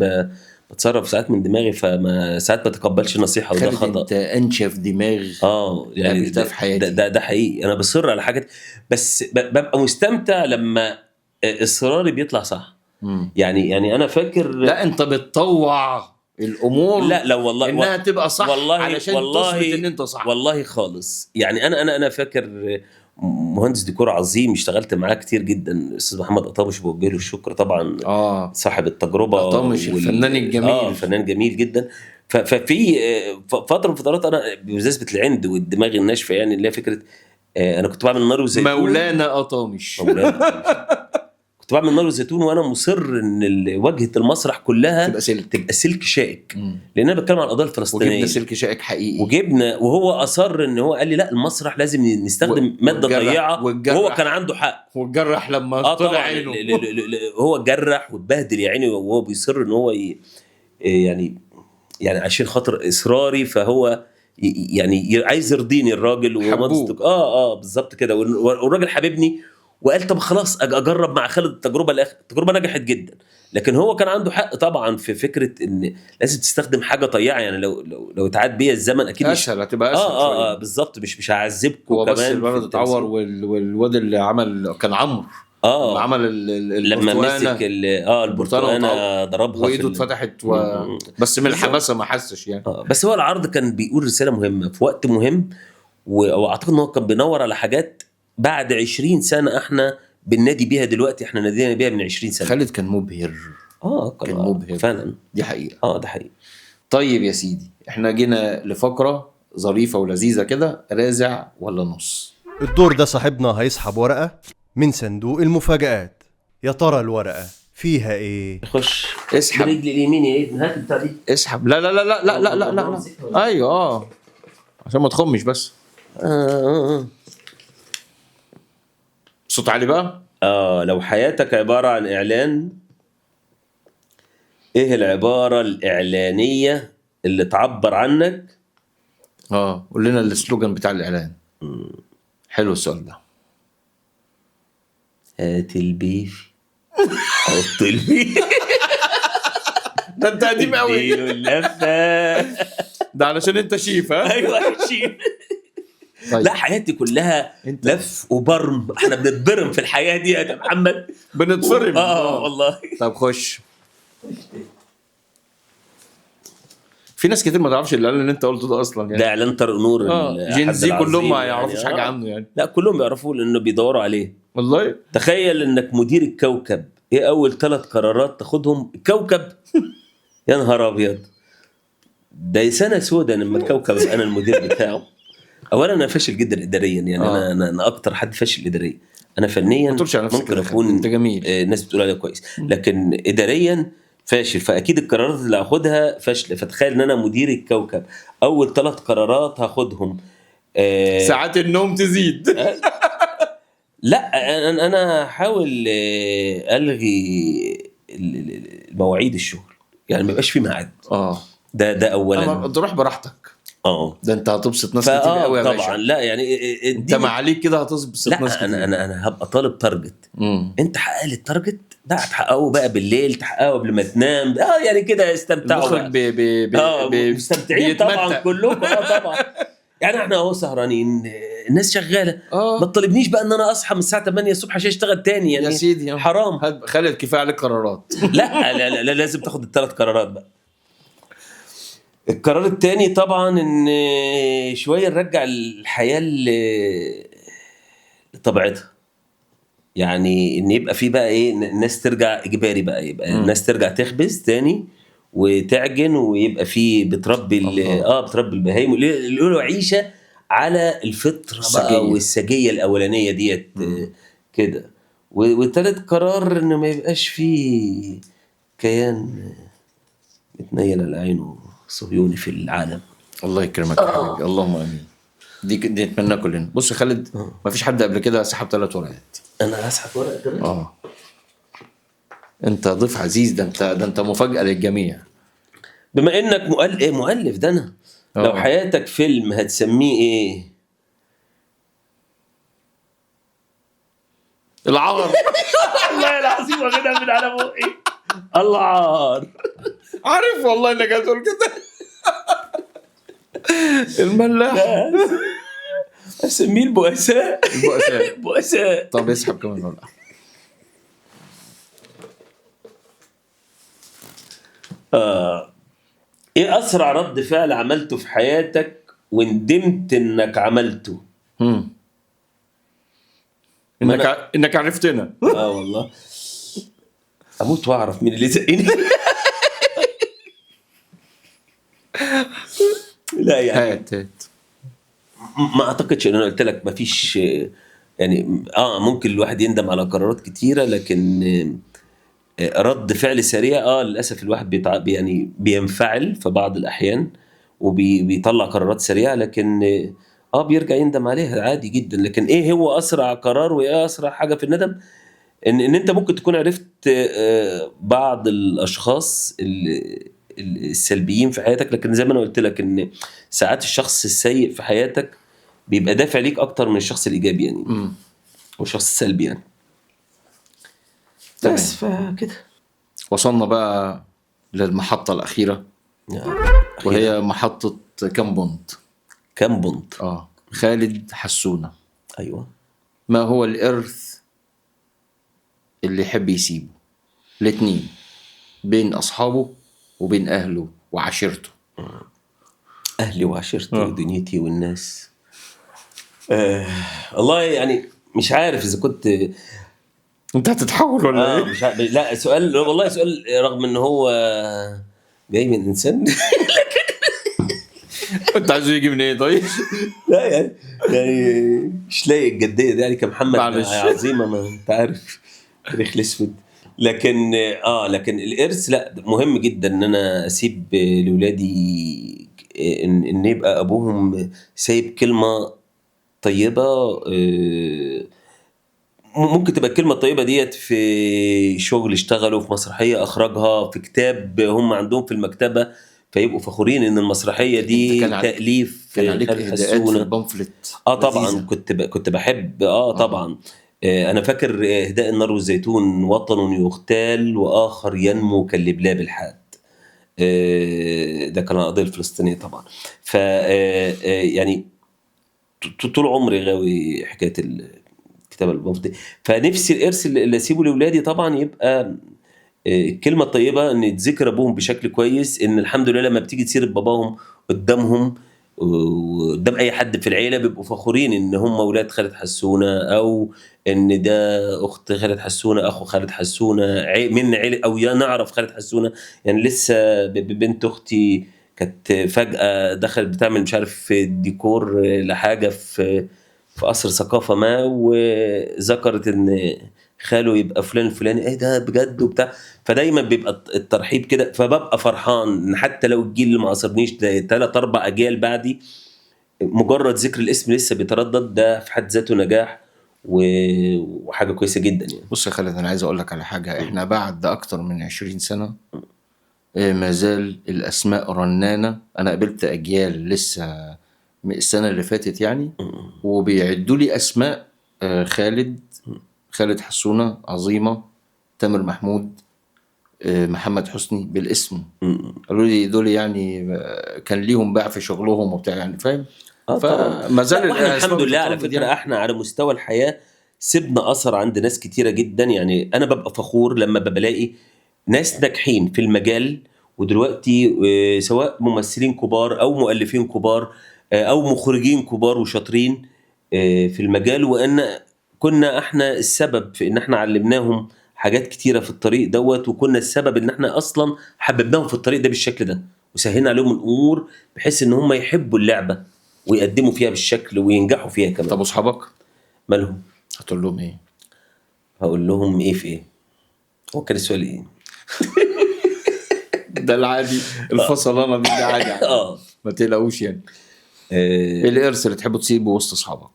بتصرف ساعات من دماغي، فما ساعات بتقبلش نصيحه وده خالد خطا. انت انشف دماغ يعني قابلتها في حياتي. ده حقيقي. انا بصر على حاجات، بس ببقى مستمتع لما اصراري بيطلع صح. يعني انا فاكر لا انت بتطوع الامور. لا والله انها تبقى صح والله علشان تثبت ان انت صح. والله خالص. يعني انا فاكر مهندس ديكور عظيم اشتغلت معاه كتير جدا، الاستاذ محمد قطامش، بوجه له الشكر طبعا. صاحب التجربه قطامش الفنان الجميل. فنان جميل جدا. ففي فتره من فترات انا بمناسبه العند والدماغ الناشفه يعني، اللي هي فكره انا كنت بعمل نار وزيتون. مولانا قطامش. كنت بعمل نار وزيتون وانا مصر ان واجهه المسرح كلها تبقى سلك شائك، لان انا بتكلم عن القضيه الفلسطينيه. وجبنا سلك شائك حقيقي، وهو اصر ان هو قال لي لا المسرح لازم نستخدم ماده ضيعه، وهو كان عنده حق. والجرح لما طلع عينه هو جرح واتبهدل يا عيني، وهو بيصر ان هو يعني عشان خاطر اصراري، فهو يعني عايز يرضيني الراجل ومنطق. بالظبط كده. والراجل حبيبني وقال طب خلاص اجرب مع خالد التجربه. التجربه نجحت جدا، لكن هو كان عنده حق طبعا في فكره ان لازم تستخدم حاجه طيعه. يعني لو اتعاد بيا الزمن اكيد اسهل، هتبقى اسهل بالظبط. مش هعذبكم هو كمان. بس الولد اتعور والواد اللي عمل كان عمرو عمل لما مسك البرتقانه ضربها وايده اتفتحت بس من الحماسه ما حسش يعني. بس هو العرض كان بيقول رساله مهمه في وقت مهم، واعتقد ان هو كان بينور على حاجات بعد 20 سنه احنا بننادي بيها دلوقتي. احنا نادينا بيها من 20 سنه. خالد كان مبهر. كان مبهر فعلا، دي حقيقه. ده حقيقي. طيب يا سيدي، احنا جينا لفقره ظريفه ولذيذه كده، رازع ولا نص. الدور ده صاحبنا هيسحب ورقه من صندوق المفاجآت. يا ترى الورقه فيها ايه؟ خش اسحب برجل اليمين يا ابن، هات بتاع دي. اسحب. لا لا لا لا لا لا لا, لا. ايوه عشان ما تخمش بس. صوت عالي بقى. لو حياتك عبارة عن إعلان، إيه العبارة الإعلانية اللي تعبر عنك؟ قول لنا السلوجان بتاع الإعلان. حلو السؤال ده. هات البيف حط البيف. ده انت قديم قوي. اللفة ده علشان انت شيف. ها ايوه شيف. طيب. لا حياتي كلها لف وبرم، احنا بنتبرم في الحياه دي يا محمد. بنتفرم. والله. طب خش. في ناس كتير ما تعرفش الاعلان اللي انت قلته ده اصلا يعني. ده اعلان طارق نور جين الأحد زي كلهم العظيم ما يعرفوش حاجه عنه يعني. لا كلهم يعرفوه لانه بيدوروا عليه. والله تخيل انك مدير الكوكب، ايه اول 3 قرارات تاخدهم الكوكب؟ يا نهار ابيض، ده سنه سودة لما الكوكب يبقى انا المدير بتاعه. اولا انا فاشل جدا اداريا يعني. انا اكتر حد فاشل اداريا. انا فنيا ممكن اكون انت جميل، الناس بتقول عليا كويس، لكن اداريا فاشل. فاكيد القرارات اللي هاخدها فاشله. فتخيل ان انا مدير الكوكب، اول 3 قرارات هاخدهم ساعات النوم تزيد. لا انا هحاول الغي المواعيد الشغل، يعني ما يبقاش في ميعاد. ده اولا تروح براحتك. ده انت هتبسط ناس كتير قوي يا باشا. طبعا لا يعني انت ما عليك كده هتبسط ناس كتير. انا هبقى طالب تارجت. انت حقق لي التارجت ده، هتحققه بقى بالليل، تحققه قبل ما تنام. يعني كده استمتعوا مستمتعين طبعا كلكم. طبعا يعني احنا اهو سهرانين، الناس شغاله. ما تطالبنيش بقى ان انا اصحى من الساعه 8 الصبح عشان اشتغل تاني يعني. يا سيدي حرام. خلي الكفايه عليك قرارات. لا لازم تاخد ال3 قرارات بقى. القرار التاني طبعا ان شويه نرجع الحياه لطبيعتها. يعني ان يبقى في بقى ايه، الناس ترجع اجباري بقى، يبقى الناس ترجع تخبز تاني وتعجن، ويبقى في بتربي بتربي البهايم اللي يقولوا عيشه على الفطره بقى والسجيه الاولانيه ديت كده. وثالث قرار ان ما يبقاش في كيان متنيل العين صهيوني في العالم. الله يكرمك يا حبيبي، اللهم امين. دي نتمنى كلنا. بص يا خالد، ما فيش حد قبل كده سحب 3 ورقات. انا هسحب ورقه كمان. انت ضيف عزيز، ده انت مفاجاه للجميع. بما انك مؤلف ده انا لو حياتك فيلم هتسميه ايه؟ العار. والله العظيم واخدها من على بقي. العار. عارف والله انك هتقول كده. الملاح. اسميه البؤساء. البؤساء. طب اسحب كمان ورقه. ايه اسرع رد فعل عملته في حياتك وندمت انك عملته؟ انك عرفتنا. والله اموت واعرف مين اللي زقني. لا يعني هات ما اعتقدش ان انا قلت لك ما فيش يعني. ممكن الواحد يندم على قرارات كتيره، لكن رد فعل سريع للاسف الواحد يعني بينفعل في بعض الاحيان وبيطلع قرارات سريعه، لكن بيرجع يندم عليها عادي جدا. لكن ايه هو اسرع قرار وايه اسرع حاجه في الندم؟ ان انت ممكن تكون عرفت بعض الاشخاص السلبيين في حياتك، لكن زي ما انا قلت لك ان ساعات الشخص السيء في حياتك بيبقى دافع ليك اكتر من الشخص الايجابي يعني، والشخص السلبي يعني. بس فكده وصلنا بقى للمحطة الأخيرة، وهي محطة كام بونت. خالد حسونة. أيوة. ما هو الإرث اللي يحب يسيبه؟ الاتنين، بين أصحابه وبين أهله وعشيرته. أهلي وعشيرتي ودنيتي والناس. والله يعني مش عارف إذا كنت انت هتتحول ولا ايه؟ مش لا سؤال والله سؤال، رغم ان هو جاي من انسان. انت عايزه يجي من ايه طيب؟ لا يعني مش لاقي الجديه دي يعني كمحمد عظيمه، ما انت عارف تاريخ الاسود. لكن لكن الارث لا مهم جدا ان انا اسيب لاولادي ان يبقى ابوهم سايب كلمه طيبه. ممكن تبقى الكلمة الطيبة ديت في شغل اشتغلوا، في مسرحية أخرجها، في كتاب هم عندهم في المكتبة، فيبقوا فخورين إن المسرحية دي تأليف خالد حسونة. في البامفلت طبعا كنت بحب طبعا. أنا فاكر إهداء النار والزيتون، وطن يغتال وآخر ينمو كاللبلاب الحاد. ده كان القضية الفلسطينية طبعا. يعني طول عمري غاوي حكايه الكتابه البنفسجيه. فنفسي الارث اللي اسيبه لاولادي طبعا يبقى الكلمه الطيبه، ان يتذكر ابوهم بشكل كويس، ان الحمد لله لما بتيجي سيره باباهم قدامهم وقدام اي حد في العيله بيبقوا فخورين ان هم اولاد خالد حسونه، او ان ده اخت خالد حسونه، اخو خالد حسونه، من عيله، او نعرف خالد حسونه. يعني لسه بنت اختي كانت فجاه دخلت بتعمل مش عارف ديكور لحاجه في قصر ثقافه ما، وذكرت ان خاله يبقى فلان الفلاني، ايه ده بجد وبتاع. فدايما بيبقى الترحيب كده، فببقى فرحان ان حتى لو الجيل اللي ما عاصرنيش ده 3-4 اجيال بعدي مجرد ذكر الاسم لسه بيتردد، ده في حد ذاته نجاح وحاجه كويسه جدا يعني. بص يا خالد، انا عايز اقول لك على حاجه. احنا بعد اكتر من 20 سنه ما زال الاسماء رنانه. انا قابلت اجيال لسه السنه اللي فاتت يعني، وبيعدوا لي اسماء خالد حسونه عظيمه، تامر محمود، محمد حسني بالاسم. قالوا لي دول يعني كان ليهم باع في شغلهم وبتاع، يعني فاهم. فما زال الحمد لله على فكره يعني. احنا على مستوى الحياه سيبنا اثر عند ناس كتيره جدا يعني. انا ببقى فخور لما بلاقي ناس ناجحين في المجال، ودلوقتي سواء ممثلين كبار او مؤلفين كبار او مخرجين كبار وشاطرين في المجال، وان كنا احنا السبب في ان احنا علمناهم حاجات كتيره في الطريق دوت، وكنا السبب ان احنا اصلا حببناهم في الطريق ده بالشكل ده، وسهلنا عليهم الامور بحيث ان هم يحبوا اللعبه ويقدموا فيها بالشكل وينجحوا فيها كمان. طب واصحابك مالهم؟ هتقول لهم ايه؟ هقول لهم ايه في ايه؟ هو كان السؤال ايه؟ ده العادي، الفصلانه دي ده عادي. ما تقلقوش يعني. ايه الارث اللي تحبوا تسيبه وسط اصحابك؟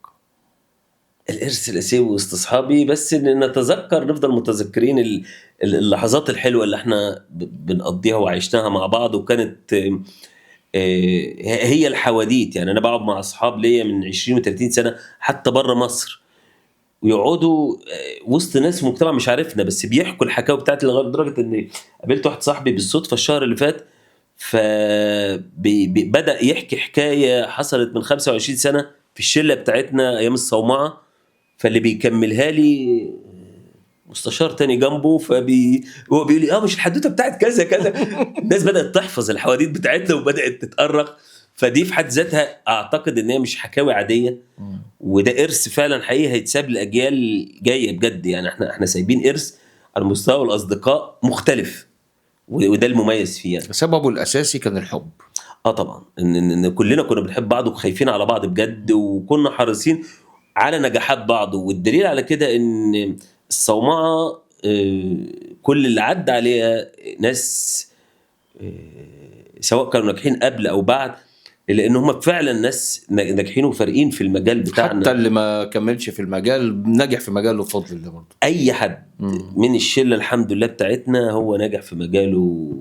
الارث اللي اسيبه وسط اصحابي بس ان نتذكر، نفضل متذكرين اللحظات الحلوه اللي احنا بنقضيها وعيشناها مع بعض، وكانت هي الحواديت. يعني انا بقعد مع اصحاب ليا من 20 و30 سنه حتى بره مصر، ويقعدوا وسط ناس مجتمع مش عارفنا، بس بيحكوا الحكاوي بتاعتي لدرجه ان قابلت واحد صاحبي بالصدفه الشهر اللي فات، فبدأ يحكي حكايه حصلت من 25 سنه في الشله بتاعتنا ايام الصومعه، فاللي بيكملها لي مستشار تاني جنبه، هو بيقول لي مش الحدوته بتاعت كذا كذا. الناس بدأت تحفظ الحواديت بتاعتنا وبدأت تتأرق، فدي في حد ذاتها اعتقد ان هي مش حكاوي عاديه، وده ارث فعلا حقيقي هيتساب لاجيال جايه بجد. يعني احنا سايبين ارث على مستوى الاصدقاء مختلف، وده المميز فيه يعني. سببه الاساسي كان الحب. طبعا ان كلنا كنا بنحب بعض وخايفين على بعض بجد، وكنا حريصين على نجاحات بعض. والدليل على كده ان الصومعه كل اللي عدى عليها ناس سواء كانوا ناجحين قبل او بعد، لان هم فعلا ناس ناجحين وفارقين في المجال بتاعنا. حتى اللي ما كملش في المجال نجح في مجاله بفضل الله برضه. اي حد من الشله الحمد لله بتاعتنا هو ناجح في مجاله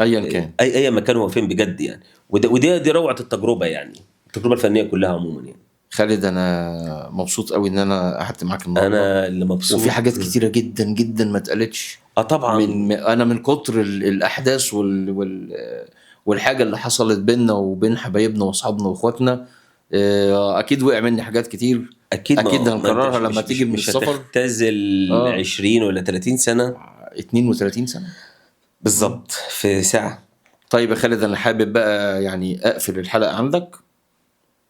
ايا كان، اي مكان هو فين بجد يعني. ودي روعه التجربه يعني، التجربه الفنيه كلها عموما يعني. خالد انا مبسوط قوي ان انا قعدت معاك النهارده. انا اللي مبسوط، وفي حاجات كتيره جدا جدا ما اتقالتش. طبعا انا من كتر الاحداث والحاجه اللي حصلت بيننا وبين حبايبنا واصحابنا واخواتنا، اكيد وقع مني حاجات كتير. اكيد هنكررها لما تيجي من السفر. مش هتختزل 20 ولا 30 سنه، 32 سنه بالظبط في ساعه. طيب يا خالد، انا حابب بقى يعني اقفل الحلقه عندك.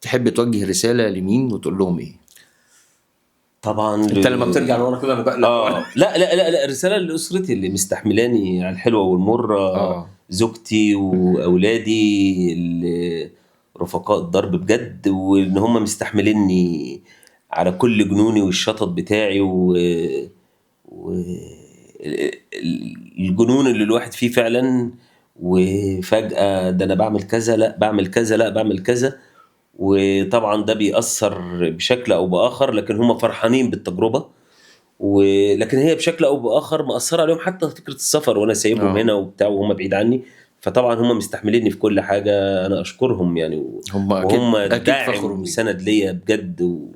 تحب توجه رساله لمين وتقول لهم ايه؟ طبعا انت لما بترجع لورا كده انا بقلق. لا رساله لاسرتي اللي مستحملاني على الحلوه والمره. زوجتي واولادي اللي رفقاء الدرب بجد، وان هم مستحمليني على كل جنوني والشطط بتاعي الجنون اللي الواحد فيه فعلا، وفجأة ده انا بعمل كذا، لا بعمل كذا، لا بعمل كذا. وطبعا ده بيأثر بشكل او باخر، لكن هم فرحانين بالتجربة، ولكن هي بشكل او باخر مأثر عليهم حتى فكرة السفر وانا سايبهم هنا وبتاع وهم بعيد عني. فطبعا هم مستحمليني في كل حاجة، انا اشكرهم يعني. وهم داعم وسند ليا بجد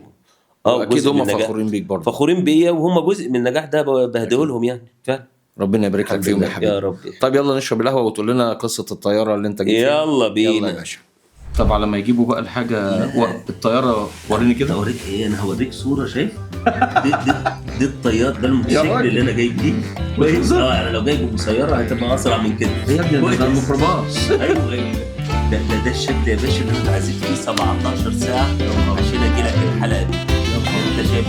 اكيد هم فخورين بيك برضه، فخورين بيا، وهم جزء من النجاح ده بهديه لهم يعني فعلا. ربنا يبارك لك فيهم يا حبيبي. يا رب. طيب يلا نشرب القهوه وتقول لنا قصه الطياره اللي انت جيت يلا بينا. يلا يا باشا. طب على ما يجيبوا بقى الحاجه الطياره وريني كده. اوريك ايه؟ انا هوريك صوره. شايف دي الطيار ده الموتوسيكل راجل. اللي انا جايب بيه كويس. انا لو جايبه مسيره هتبقى اسرع من كده. يا ابني كويس. ده الميكروباص. ايوه ده الشكل يا باشا اللي انا عزيت فيه 17 ساعه عشان اجي لك الحلقه دي. انت شايف